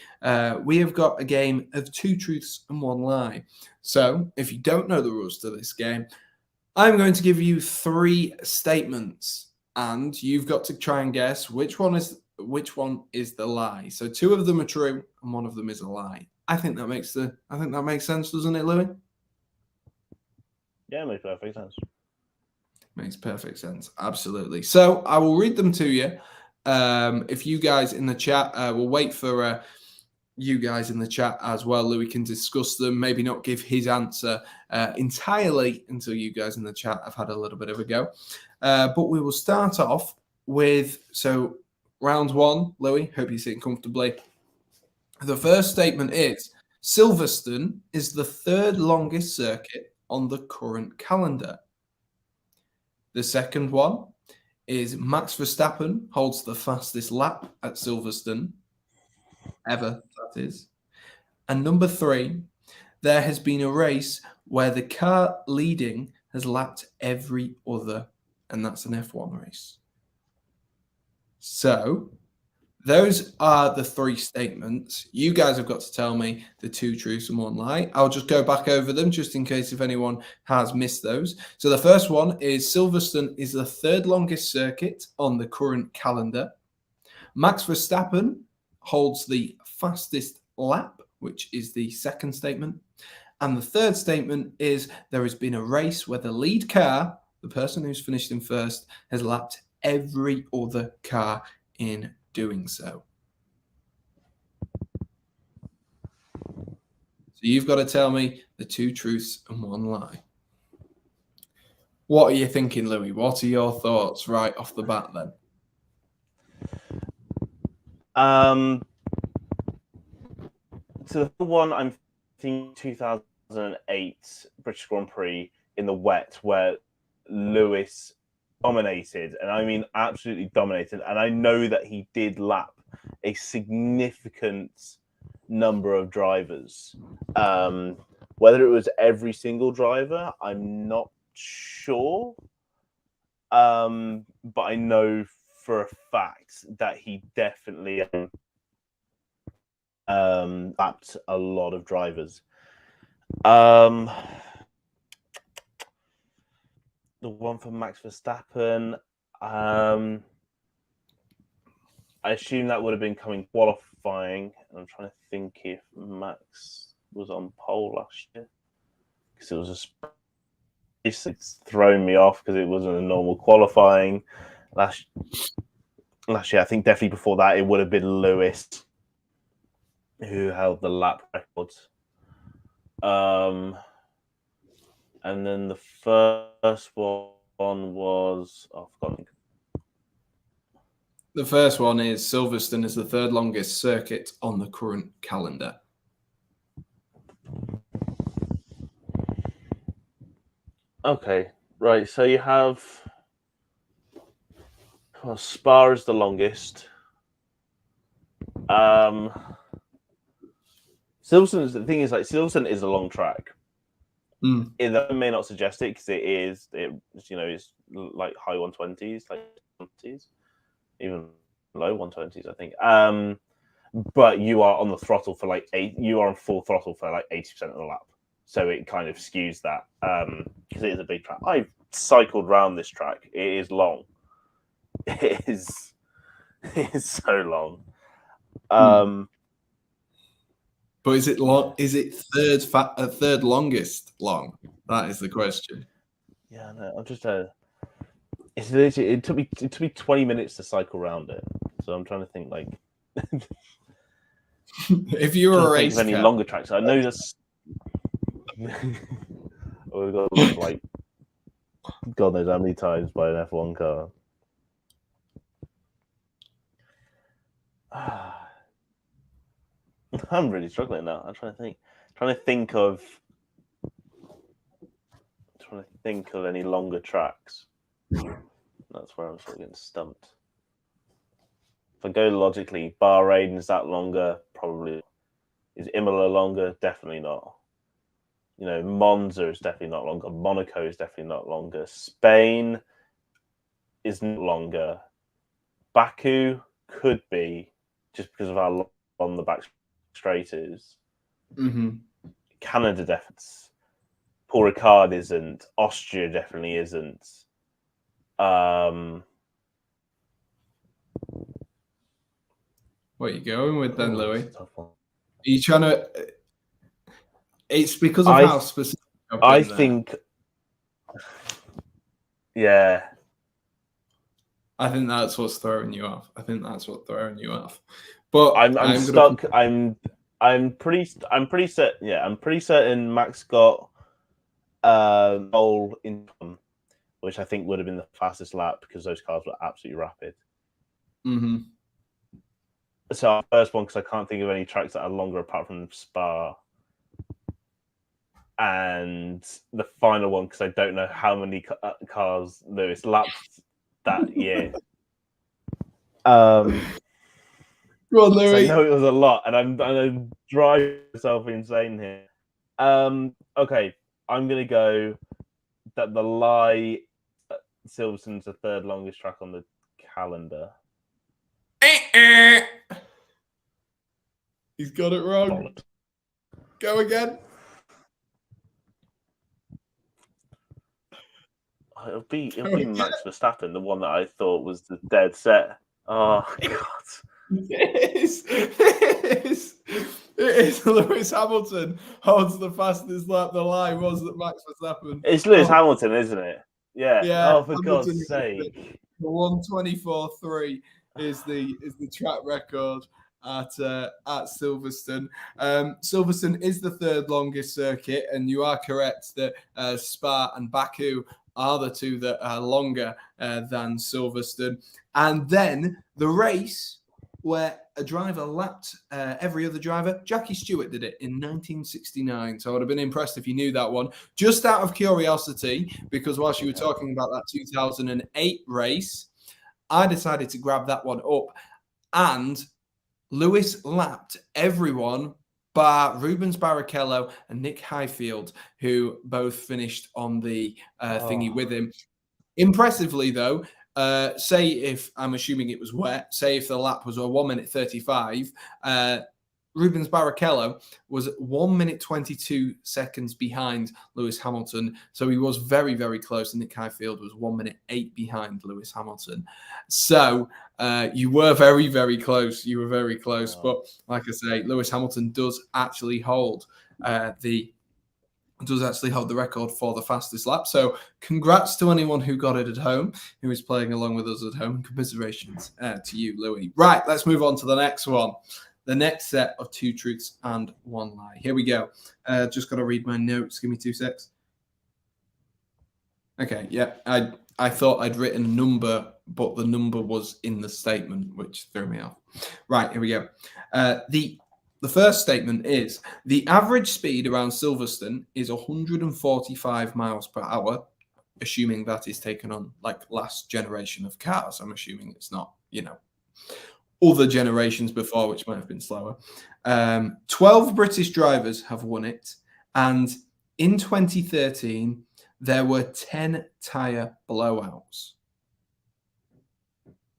we have got a game of 2 truths and 1 lie. So if you don't know the rules to this game, I'm going to give you 3 statements, and you've got to try and guess which one is the lie. So 2 of them are true and 1 of them is a lie. I think that makes sense, doesn't it, Louis? Yeah, it makes perfect sense. Makes perfect sense. Absolutely. So I will read them to you. If you guys in the chat, we'll wait for you guys in the chat as well. Louis can discuss them, maybe not give his answer entirely until you guys in the chat have had a little bit of a go. But we will start off with, so round 1, Louis, hope you're sitting comfortably. The first statement is, Silverstone is the 3rd longest circuit on the current calendar. The second one is, Max Verstappen holds the fastest lap at Silverstone ever, that is. And number 3, there has been a race where the car leading has lapped every other, and that's an F1 race. So those are the 3 statements. You guys have got to tell me the 2 truths and 1 lie. I'll just go back over them just in case if anyone has missed those. So the first one is, Silverstone is the 3rd longest circuit on the current calendar. Max Verstappen holds the fastest lap, which is the second statement. And the third statement is, there has been a race where the lead car, the person who's finished in first, has lapped every other car in doing so. So you've got to tell me the 2 truths and 1 lie. What are you thinking, Louis? What are your thoughts right off the bat then? So the one I'm thinking 2008 British Grand Prix in the wet, where Lewis dominated, and I mean absolutely dominated, and I know that he did lap a significant number of drivers. Whether it was every single driver, I'm not sure, but I know for a fact that he definitely lapped a lot of drivers. The one for Max Verstappen, I assume that would have been coming qualifying. I'm trying to think if Max was on pole last year, because it was it's thrown me off because it wasn't a normal qualifying last year. I think definitely before that it would have been Lewis who held the lap records. And then the first one was, I've forgotten. The first one is, Silverstone is the 3rd longest circuit on the current calendar. Okay, right. So you have, well, Spa is the longest. Silverstone, the thing is, like, Silverstone is a long track. It may not suggest it because it's like high 120s, like 20s, even low 120s, I think. But you are on the throttle for like you are on full throttle for like 80% of the lap, so it kind of skews that because it is a big track. I've cycled around this track. It is long. It is so long. But is it long? Is it third longest long? That is the question. Yeah, no, I'm just it's literally, it took me 20 minutes to cycle around it. So I'm trying to think, like, if you were a race any longer tracks. I know that's we've got like God knows how many times by an F1 car. I'm really struggling now. I'm trying to think of any longer tracks. That's where I'm sort of getting stumped. If I go logically, Bahrain, is that longer? Probably. Is Imola longer? Definitely not. You know, Monza is definitely not longer. Monaco is definitely not longer. Spain is not longer. Baku could be, just because of how long the back straight is. Mm-hmm. Canada definitely. Paul Ricard isn't. Austria definitely isn't. What are you going with then, Louis? Tough one. Are you trying to? It's because of how specific I've been I there. think. Yeah. I think that's what's throwing you off. But I'm stuck. I'm pretty certain. Yeah, I'm pretty certain Max got pole in, which I think would have been the fastest lap because those cars were absolutely rapid. Mm-hmm. So first one, because I can't think of any tracks that are longer apart from Spa. And the final one, because I don't know how many cars Lewis lapped that year. Go on, Louis. I know it was a lot, and I'm driving myself insane here. Okay, I'm gonna go that the lie Silverstone's the third longest track on the calendar. He's got it wrong. Go again. It'll be Max Verstappen, the one that I thought was the dead set. Oh God! It is Lewis Hamilton holds the fastest lap. The lie was that Max Verstappen. It's Lewis Hamilton, isn't it? Yeah. Oh, for Hamilton, God's sake! The 1:24.3 is the track record at Silverstone. Silverstone is the third longest circuit, and you are correct that Spa and Baku are the two that are longer than Silverstone. And then the race where a driver lapped every other driver, Jackie Stewart did it in 1969. So I would have been impressed if you knew that one. Just out of curiosity, because whilst you were talking about that 2008 race, I decided to grab that one up. And Lewis lapped everyone bar Rubens Barrichello and Nick Highfield, who both finished on the thingy with him. Impressively, though, say if I'm assuming it was wet, say if the lap was a 1:35, Rubens Barrichello was 1 minute 22 seconds behind Lewis Hamilton. So he was very, very close. And Nick Highfield was 1:08 behind Lewis Hamilton. So you were very, very close. You were very close. But like I say, Lewis Hamilton does actually hold the record for the fastest lap. So congrats to anyone who got it at home, who is playing along with us at home. Commiserations to you, Louis. Right, let's move on to the next one. The next set of 2 truths and 1 lie. Here we go. Just got to read my notes. Give me 2 secs. Okay, yeah. I thought I'd written a number, but the number was in the statement, which threw me off. Right, here we go. The first statement is the average speed around Silverstone is 145 miles per hour, assuming that is taken on like last generation of cars. I'm assuming it's not, other generations before, which might have been slower. 12 British drivers have won it. And in 2013, there were 10 tyre blowouts.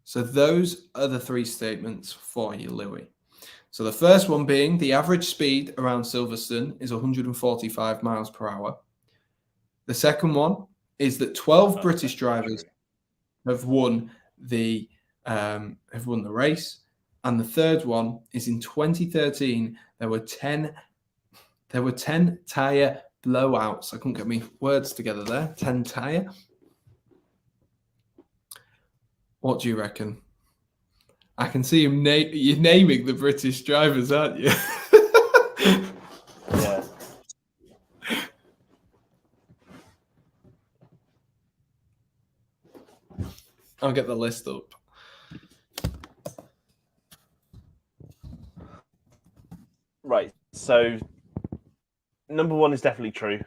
So those are the 3 statements for you, Louis. So the first one being the average speed around Silverstone is 145 miles per hour. The second one is that 12 British drivers have won the race, and the third one is in 2013 there were 10 tyre blowouts. I couldn't get my words together there. 10 tyre. What do you reckon? I can see him you're naming the British drivers, aren't you? Yeah. I'll get the list up. Right. So number one is definitely true.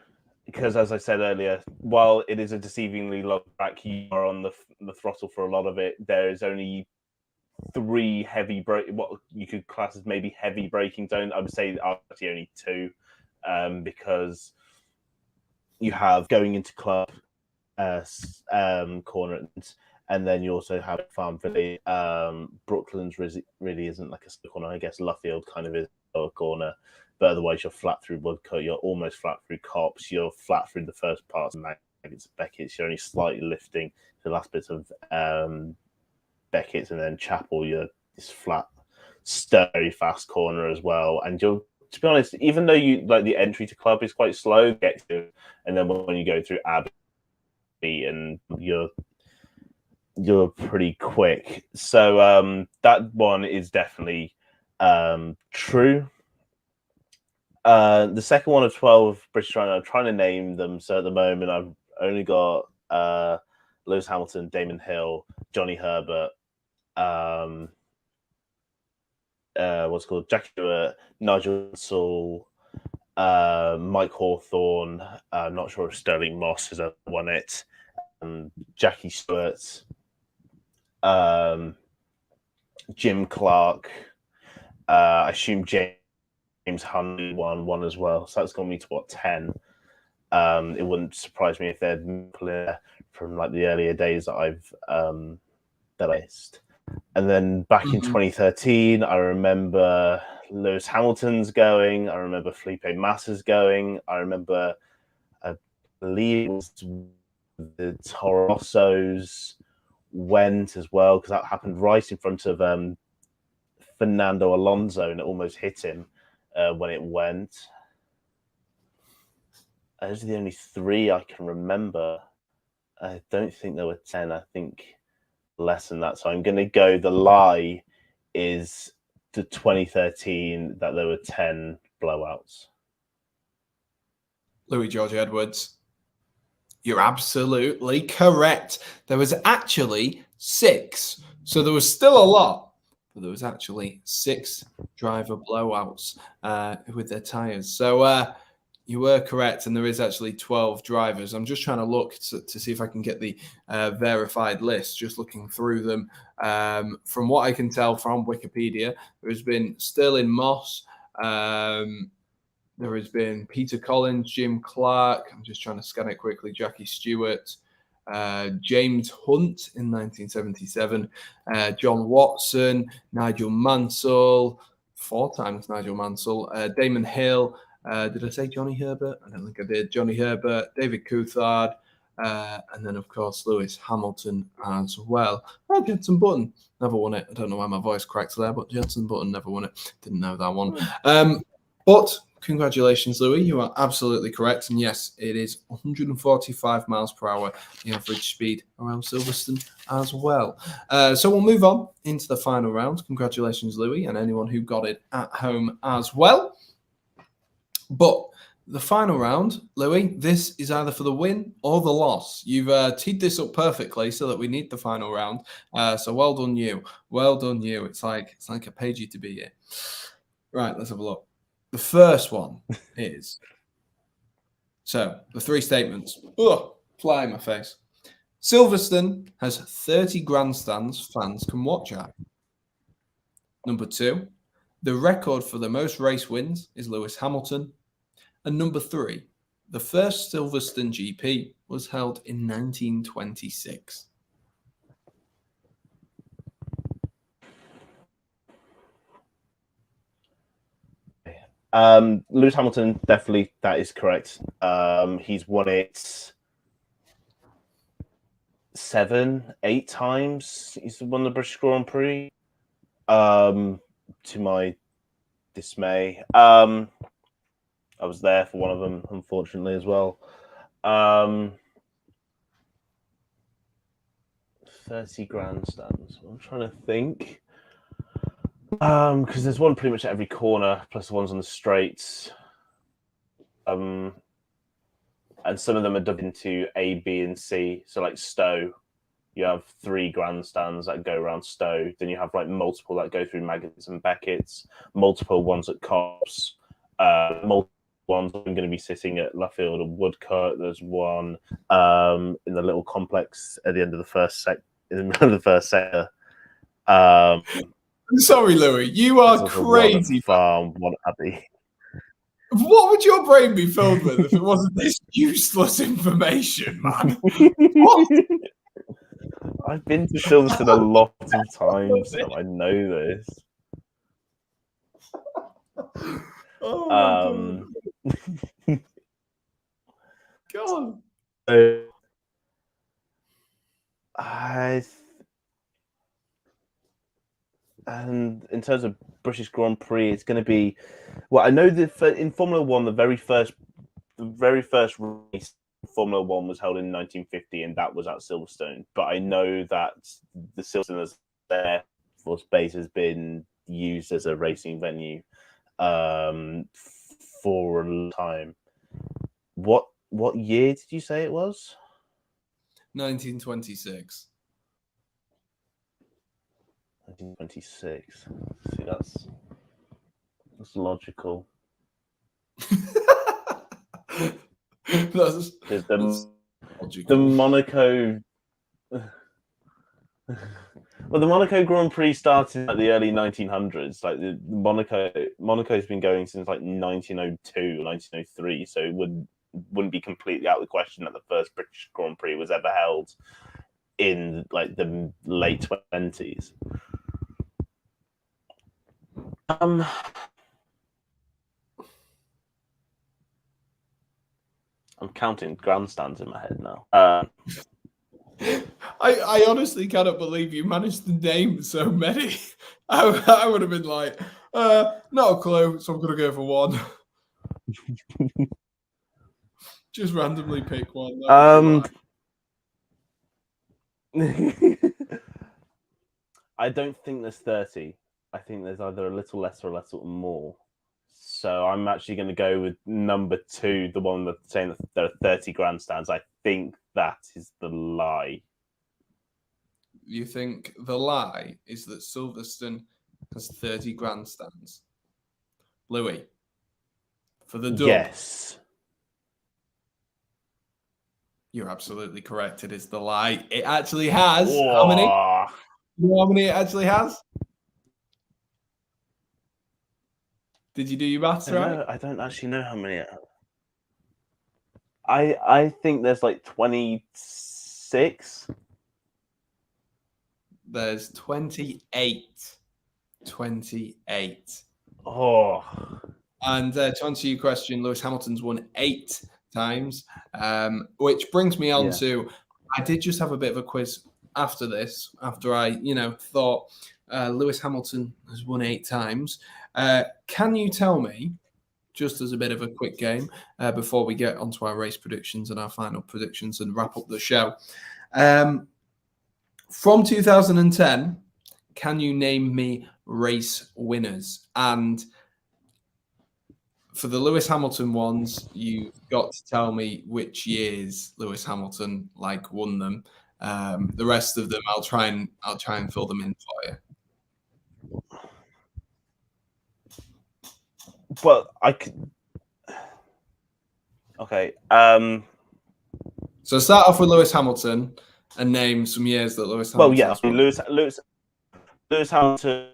Because, as I said earlier, while it is a deceivingly low track, you are on the throttle for a lot of it. There is only 3 heavy what you could class as maybe heavy braking zones. I would say actually only 2, because you have going into club corner, and then you also have Farmville. Brooklands really isn't like a corner. I guess Luffield kind of is a corner. But otherwise, you're flat through Woodcut, you're almost flat through Copse, you're flat through the first parts of Maggots, Beckett's, you're only slightly lifting the last bit of Beckett's, and then Chapel, you're this flat, very fast corner as well. And you're, to be honest, even though you like the entry to club is quite slow, get to, and then when you go through Abbey, and you're pretty quick. So that one is definitely true. The second one of 12 British Grand Prix, I'm trying to name them. So at the moment, I've only got Lewis Hamilton, Damon Hill, Johnny Herbert, what's called Jackie Stewart, Nigel Mansell, Mike Hawthorne. I'm not sure if Sterling Moss has won it. Jackie Stewart, Jim Clark. I assume James Huntley won one as well, so that's got me to what, 10. It wouldn't surprise me if they're from like the earlier days that I've list. And then back in 2013, I remember Lewis Hamilton's going. I remember Felipe Massa's going. I remember, I believe it was the Toro Rossos went as well, because that happened right in front of Fernando Alonso, and it almost hit him when it went. Those are the only 3 I can remember. I don't think there were 10. I think less than that. So I'm going to go, the lie is the 2013 that there were 10 blowouts. Louis George Edwards, you're absolutely correct. There was actually 6. So there was still a lot, but there was actually 6 driver blowouts with their tyres. So you were correct, and there is actually 12 drivers. I'm just trying to look to see if I can get the verified list, just looking through them. From what I can tell from Wikipedia, there has been Sterling Moss, there has been Peter Collins, Jim Clark, I'm just trying to scan it quickly, Jackie Stewart, James Hunt in 1977, John Watson, Nigel Mansell, 4 times Nigel Mansell, Damon Hill, did I say Johnny Herbert? I don't think I did. Johnny Herbert, David Coulthard, and then, of course, Lewis Hamilton as well. Oh, Jenson Button never won it. I don't know why my voice cracked there, but Jenson Button never won it. Didn't know that one. But congratulations, Louis. You are absolutely correct. And yes, it is 145 miles per hour, the average speed around Silverstone as well. So we'll move on into the final round. Congratulations, Louis, and anyone who got it at home as well. But the final round, Louis, this is either for the win or the loss. You've teed this up perfectly so that we need the final round. So well done, you. Well done, you. It's like I paid you to be here. Right, let's have a look. The first one is, so the 3 statements. Ugh, fly in my face. Silverstone has 30 grandstands fans can watch at. Number 2, the record for the most race wins is Lewis Hamilton. And number 3, the first Silverstone GP was held in 1926. Lewis Hamilton, definitely, that is correct. He's won it 7, 8 times. He's won the British Grand Prix. To my dismay, I was there for one of them, unfortunately, as well. 30 grandstands. I'm trying to think. Because there's one pretty much at every corner, plus the ones on the straights. And some of them are dubbed into A, B, and C. So like Stowe, You have 3 grandstands that go around Stowe. Then you have like multiple that go through Maggots and Beckett's, multiple ones at Copse, multiple ones are going to be sitting at Luffield and Woodcote. There's one in the little complex at the end of the first sector. Sorry, Louis, you are crazy. Farm, one Abbey. What would your brain be filled with if it wasn't this useless information, man? What? I've been to Silverstone a lot of times, so I know this. Oh God. And in terms of British Grand Prix, it's going to be. Well, I know that in Formula One, the very first race in Formula One was held in 1950, and that was at Silverstone. But I know that the Silverstone as Air Force Base has been used as a racing venue for a long time. What year did you say it was? 1926. 1926. See, that's logical. that's the Monaco. Well, the Monaco Grand Prix started at the early 1900s. Like the Monaco's been going since like 1902, 1903. So it wouldn't be completely out of the question that the first British Grand Prix was ever held in like the late 20s. I'm counting grandstands in my head now. I honestly cannot believe you managed to name so many. I would have been like, not a clue, so I'm going to go for one. Just randomly pick one. I don't think there's 30. I think there's either a little less or a little more. So I'm actually going to go with number 2, the one that's saying that there are 30 grandstands. I think that is the lie. You think the lie is that Silverstone has 30 grandstands? Louis, for the dub. Yes. You're absolutely correct. It is the lie. It actually has. How many? You know how many it actually has? Did you do your maths right? I don't actually know how many. I think there's like 26. There's 28. 28. Oh. And to answer your question, Lewis Hamilton's won 8 times, which brings me on to, I did just have a bit of a quiz after this, after I, thought Lewis Hamilton has won 8 times. Can you tell me, just as a bit of a quick game, before we get onto our race predictions and our final predictions and wrap up the show, from 2010, can you name me race winners? And for the Lewis Hamilton ones, you've got to tell me which years Lewis Hamilton won them. The rest of them, I'll try and fill them in for you. Well, I could. Okay. So start off with Lewis Hamilton and name some years that Lewis Hamilton. Well, yeah, Lewis Hamilton,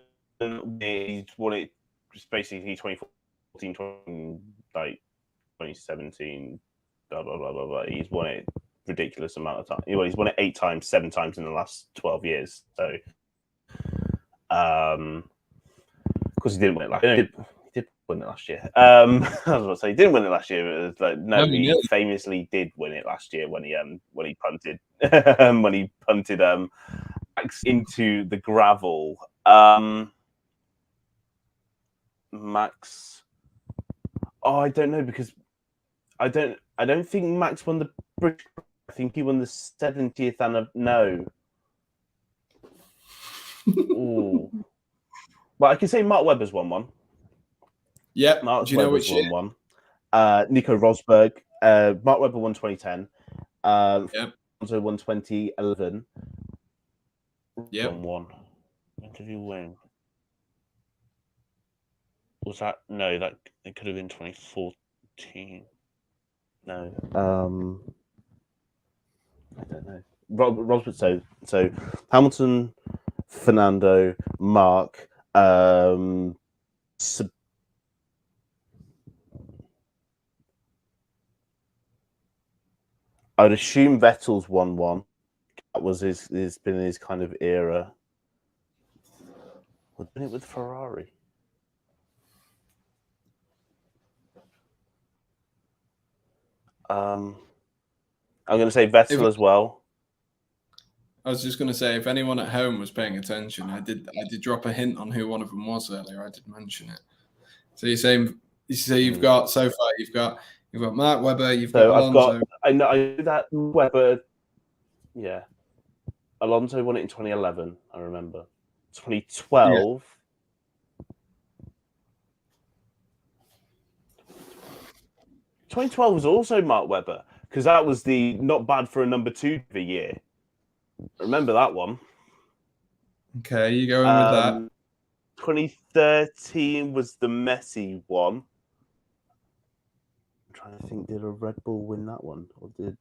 he's won it just basically 2014, 2017, blah blah blah blah blah. He's won it ridiculous amount of time. Well, he's won it 8 times, 7 times in the last 12 years. So, of course, he didn't win it last year. He did win it last year. I was about to say he didn't win it last year. But it was like, no, he famously did win it last year when he punted Max into the gravel. Max. Oh, I don't know because I don't think Max won the British. I think he won the 70th and no. Ooh. Well, I can say Mark Webber's won one. Yeah. Mark Do you know Webber's which won one. Nico Rosberg. Mark Webber won 2010. Also won 2011. Yep. Won. When did he win? Was that no? That it could have been 2014. No. I don't know. Rosberg. So Hamilton, Fernando, Mark. I'd assume Vettel's won one. That was his been his kind of era. Wasn't it with Ferrari? I'm going to say Vettel as well. I was just going to say, if anyone at home was paying attention, I did drop a hint on who one of them was earlier. I did mention it. So you're saying you've got so far you've got Mark Webber, you've got Alonso. I know that Webber. Yeah, Alonso won it in 2011. I remember 2012. Yeah. 2012 was also Mark Webber because that was the not bad for a number 2 of the year. Remember that one? Okay, you going with that? 2013 was the messy one. I'm trying to think, did a Red Bull win that one? Or did...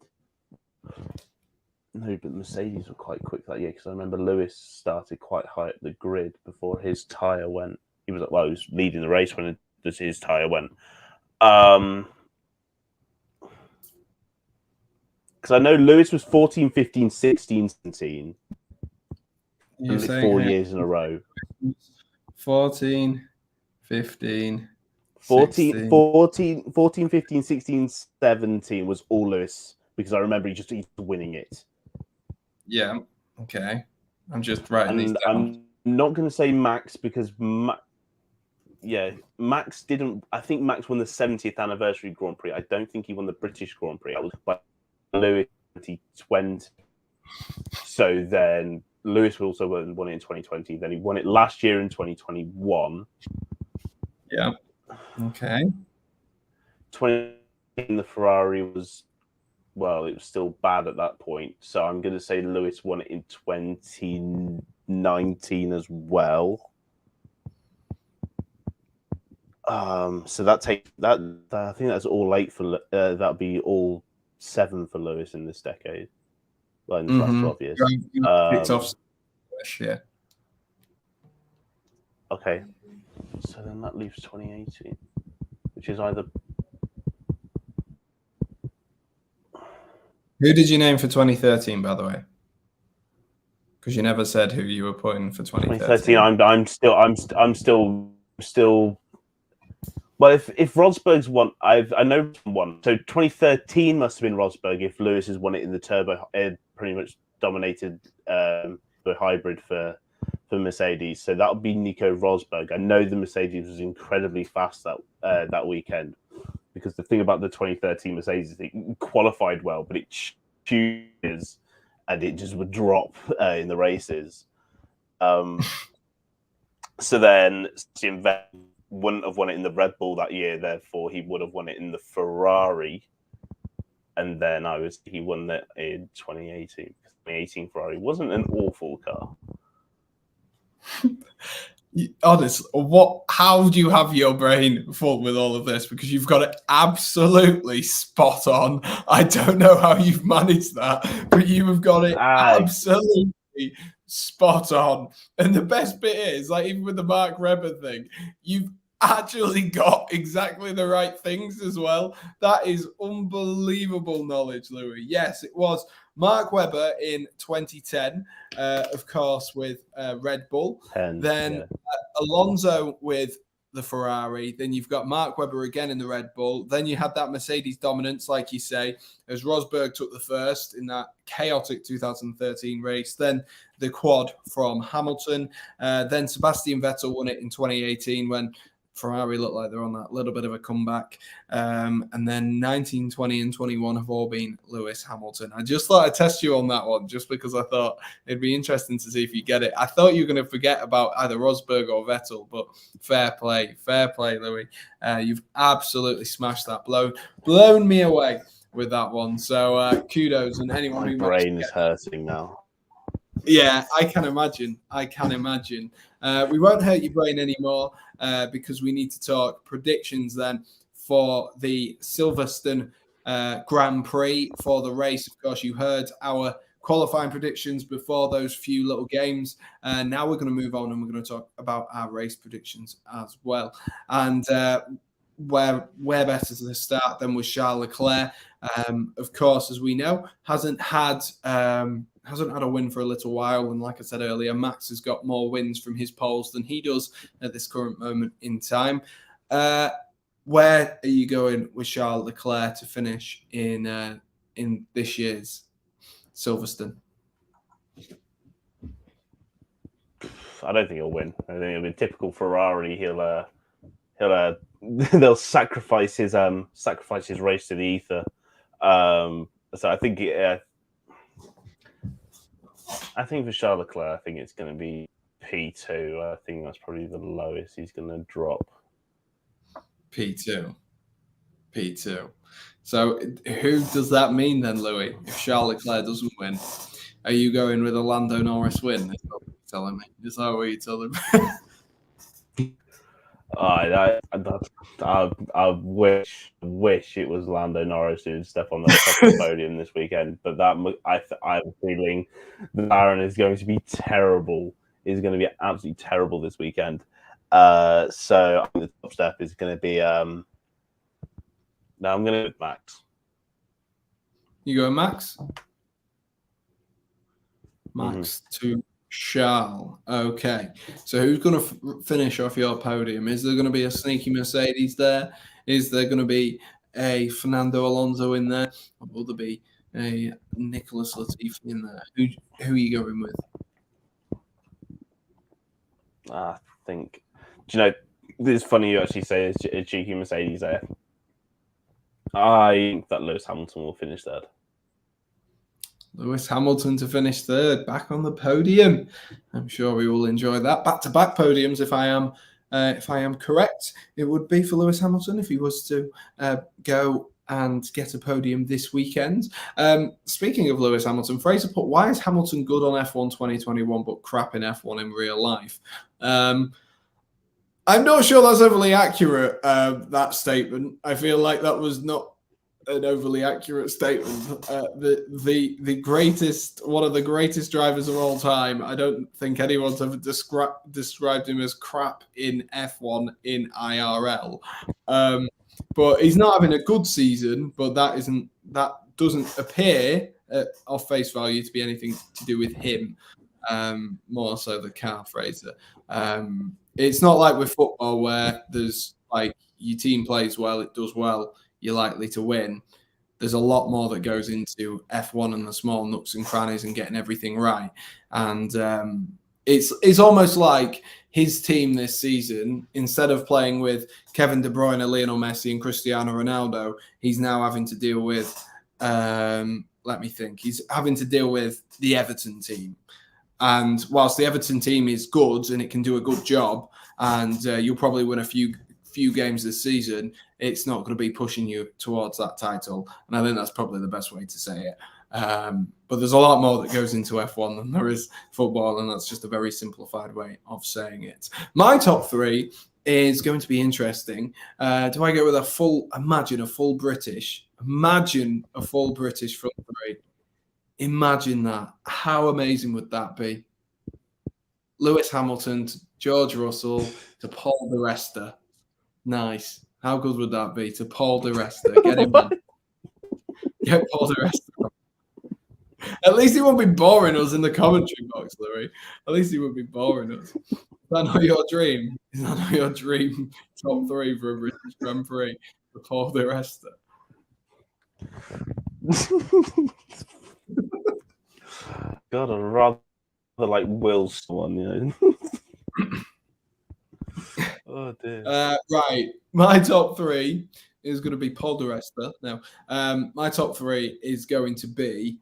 No, but Mercedes were quite quick that year because I remember Lewis started quite high at the grid before his tyre went. He was leading the race when his tyre went. Because I know Lewis was 14, 15, 16, 17. 4 years in a row. 14, 15, 14, 15, 16, 17 was all Lewis because I remember he's winning it. Yeah. Okay. I'm just writing these down. I'm not going to say Max because Max didn't. I think Max won the 70th anniversary Grand Prix. I don't think he won the British Grand Prix. I was by Lewis 2020. So then Lewis also won it in 2020. Then he won it last year in 2021. Yeah. Okay. 20 the Ferrari was, well, it was still bad at that point. So I'm going to say Lewis won it in 2019 as well. So that takes that. I think that's all 8 for that'll be all 7 for Lewis in this decade. Well, in the last 12 years. Yeah. Okay. So then that leaves 2018, which is either. Who did you name for 2013, by the way? Because you never said who you were putting for 2013. I'm still. Well, if Rosberg's won, I know one. So 2013 must have been Rosberg. If Lewis has won it in the turbo, pretty much dominated the hybrid for Mercedes. So that would be Nico Rosberg. I know the Mercedes was incredibly fast that weekend because the thing about the 2013 Mercedes is it qualified well, but it chooses and it just would drop in the races. So then wouldn't have won it in the Red Bull that year, therefore he would have won it in the Ferrari. And then he won that in 2018. 2018 Ferrari wasn't an awful car. Honest, how do you have your brain full with all of this? Because you've got it absolutely spot on. I don't know how you've managed that, but you have got it absolutely spot on. And the best bit is, like, even with the Mark Webber thing, you've actually got exactly the right things as well. That is unbelievable knowledge, Louis. Yes, it was Mark Webber in 2010, of course, with Red Bull. Alonso with the Ferrari. Then you've got Mark Webber again in the Red Bull. Then you had that Mercedes dominance, like you say, as Rosberg took the first in that chaotic 2013 race. Then the quad from Hamilton. Then Sebastian Vettel won it in 2018 when Ferrari look like they're on that little bit of a comeback. And then 19, 20, and 21 have all been Lewis Hamilton. I just thought I'd test you on that one just because I thought it'd be interesting to see if you get it. I thought you were going to forget about either Rosberg or Vettel, but fair play, Louis. You've absolutely smashed that. Blown me away with that one. So kudos. And anyone My who brain is hurting now. Yeah, I can imagine. We won't hurt your brain anymore because we need to talk predictions then for the Silverstone Grand Prix for the race. Of course, you heard our qualifying predictions before those few little games. Now we're going to move on and we're going to talk about our race predictions as well. And where better to start than with Charles Leclerc. Of course, as we know, hasn't had a win for a little while. And like I said earlier, Max has got more wins from his poles than he does at this current moment in time. Where are you going with Charles Leclerc to finish in this year's Silverstone? I don't think he'll win. I think it'll be typical Ferrari. They'll sacrifice his race to the ether. So I think for Charles Leclerc, I think it's going to be P2. I think that's probably the lowest he's going to drop. P2. So who does that mean then, Louis? If Charles Leclerc doesn't win, are you going with a Lando Norris win? That's what you're telling me. Is that what you're telling me? I wish it was Lando Norris who'd step on the top of the podium this weekend, but I have a feeling that Aaron is going to be terrible. Is going to be absolutely terrible this weekend. So I think the top step is going to be. No, I'm going to go with Max. You go Max. Max to Charles. Okay. So who's going to finish off your podium? Is there going to be a sneaky Mercedes there? Is there going to be a Fernando Alonso in there? Or will there be a Nicholas Latifi in there? Who are you going with? I think. Do you know, it's funny you actually say it's a cheeky Mercedes there. I think that Lewis Hamilton will finish third. Lewis Hamilton to finish third, back on the podium. I'm sure we will enjoy that. Back-to-back podiums, if I am correct, it would be for Lewis Hamilton if he was to go and get a podium this weekend. Speaking of Lewis Hamilton, Fraser put, why is Hamilton good on F1 2021 but crap in F1 in real life? I'm not sure that's overly accurate, that statement. I feel like that was not an overly accurate statement. The greatest, one of the greatest drivers of all time. I don't think anyone's ever described him as crap in F1 in IRL. But he's not having a good season, but that doesn't appear off face value to be anything to do with him. More so the car, Fraser. It's not like with football where there's like your team plays well, it does well, you're likely to win. There's a lot more that goes into F1 and the small nooks and crannies and getting everything right. And it's almost like his team this season, instead of playing with Kevin De Bruyne, Lionel Messi, and Cristiano Ronaldo, he's now having to deal with, he's having to deal with the Everton team. And whilst the Everton team is good and it can do a good job, and you'll probably win a few games this season, it's not going to be pushing you towards that title. And I think that's probably the best way to say it. But there's a lot more that goes into F1 than there is football, and that's just a very simplified way of saying it. My top three is going to be interesting. Do I go with imagine a full British front three? Imagine that. How amazing would that be? Lewis Hamilton to George Russell to Paul di Resta. Nice. How good would that be? To Paul di Resta. Get him on. Get Paul di Resta. At least he won't be boring us in the commentary box, Louis. At least he won't be boring us. Is that not your dream? Is that not your dream top three for a British Grand Prix? To Paul di Resta. God, I'd rather like will someone, you know. Oh dear. Right, my top three is going to be Paul di Resta. Now, my top three is going to be.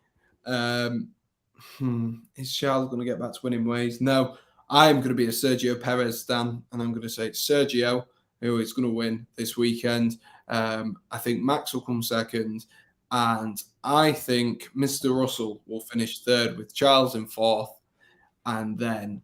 Is Charles going to get back to winning ways? No, I'm going to be a Sergio Perez stan, and I'm going to say it's Sergio who is going to win this weekend. I think Max will come second. And I think Mr. Russell will finish third with Charles in fourth. and then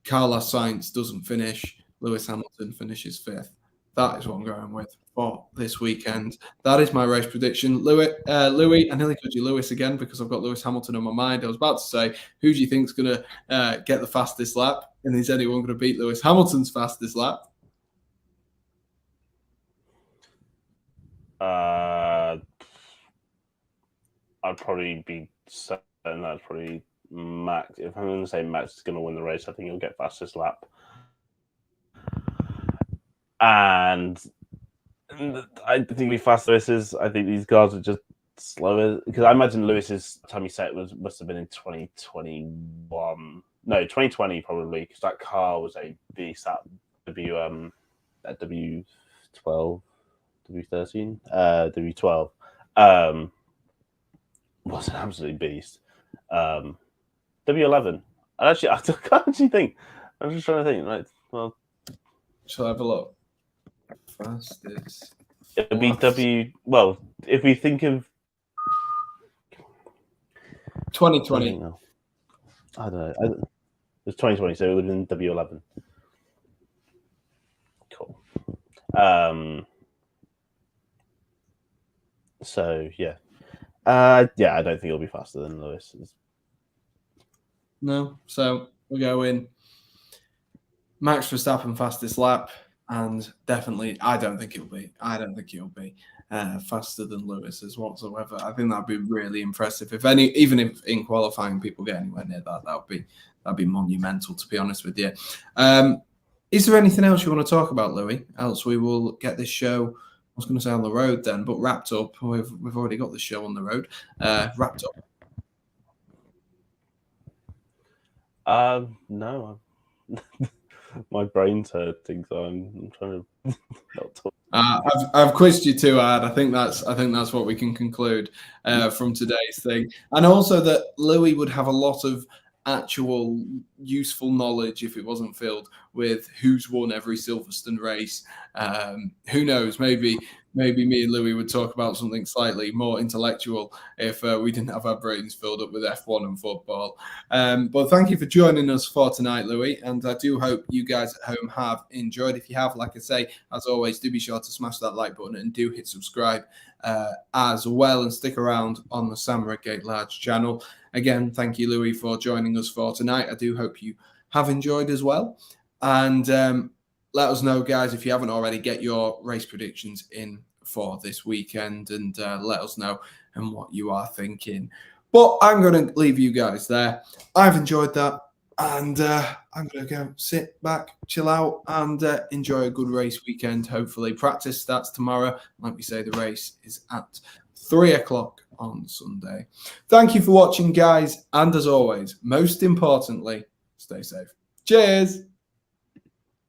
Carlos Sainz doesn't finish. Lewis Hamilton finishes 5th. That is what I'm going with for this weekend. That is my race prediction. Louis, I nearly called you Lewis again because I've got Lewis Hamilton on my mind. I was about to say, who do you think is going to get the fastest lap? And is anyone going to beat Lewis Hamilton's fastest lap? I'd probably be certain that's probably Max. If I'm going to say Max is going to win the race, I think he'll get fastest lap. And I think it'll be fast races. I think these cars are just slower because I imagine Lewis's time he set must have been in 2021. No, 2020 probably because that car was a beast. That W12, W13, W12 was an absolute beast. W11. I can't actually think. I'm just trying to think. Right. Well, shall I have a look? Fastest. It'd be W. Well, if we think of 2020. I don't know. It's 2020, so it would have been W11. Cool. So yeah. Yeah, I don't think it'll be faster than Lewis. No. So we're going Max Verstappen fastest lap. And definitely, I don't think he'll be faster than Lewis's whatsoever. I think that'd be really impressive. Even if in qualifying people get anywhere near that, that'd be monumental. To be honest with you, is there anything else you want to talk about, Louis? Else we will get this show. I was going to say on the road then, but wrapped up. We've already got the show on the road. Wrapped up. No. My brain's hurting, so I'm trying to not talk. I've quizzed you too hard. I think that's what we can conclude from today's thing, and also that Louis would have a lot of actual useful knowledge if it wasn't filled with who's won every Silverstone race. Who knows? Maybe me and Louis would talk about something slightly more intellectual if we didn't have our brains filled up with F1 and football. But thank you for joining us for tonight, Louis, and I do hope you guys at home have enjoyed. If you have, like I say, as always, do be sure to smash that like button and do hit subscribe as well, and stick around on the Sam Redgate-Large channel. Again, thank you, Louis, for joining us for tonight. I do hope you have enjoyed as well. And let us know, guys, if you haven't already, get your race predictions in for this weekend and let us know and what you are thinking. But I'm going to leave you guys there. I've enjoyed that. And I'm going to go sit back, chill out, and enjoy a good race weekend, hopefully. Practice starts tomorrow. Like we say, the race is at 3 o'clock on Sunday. Thank you for watching, guys. And as always, most importantly, stay safe. Cheers.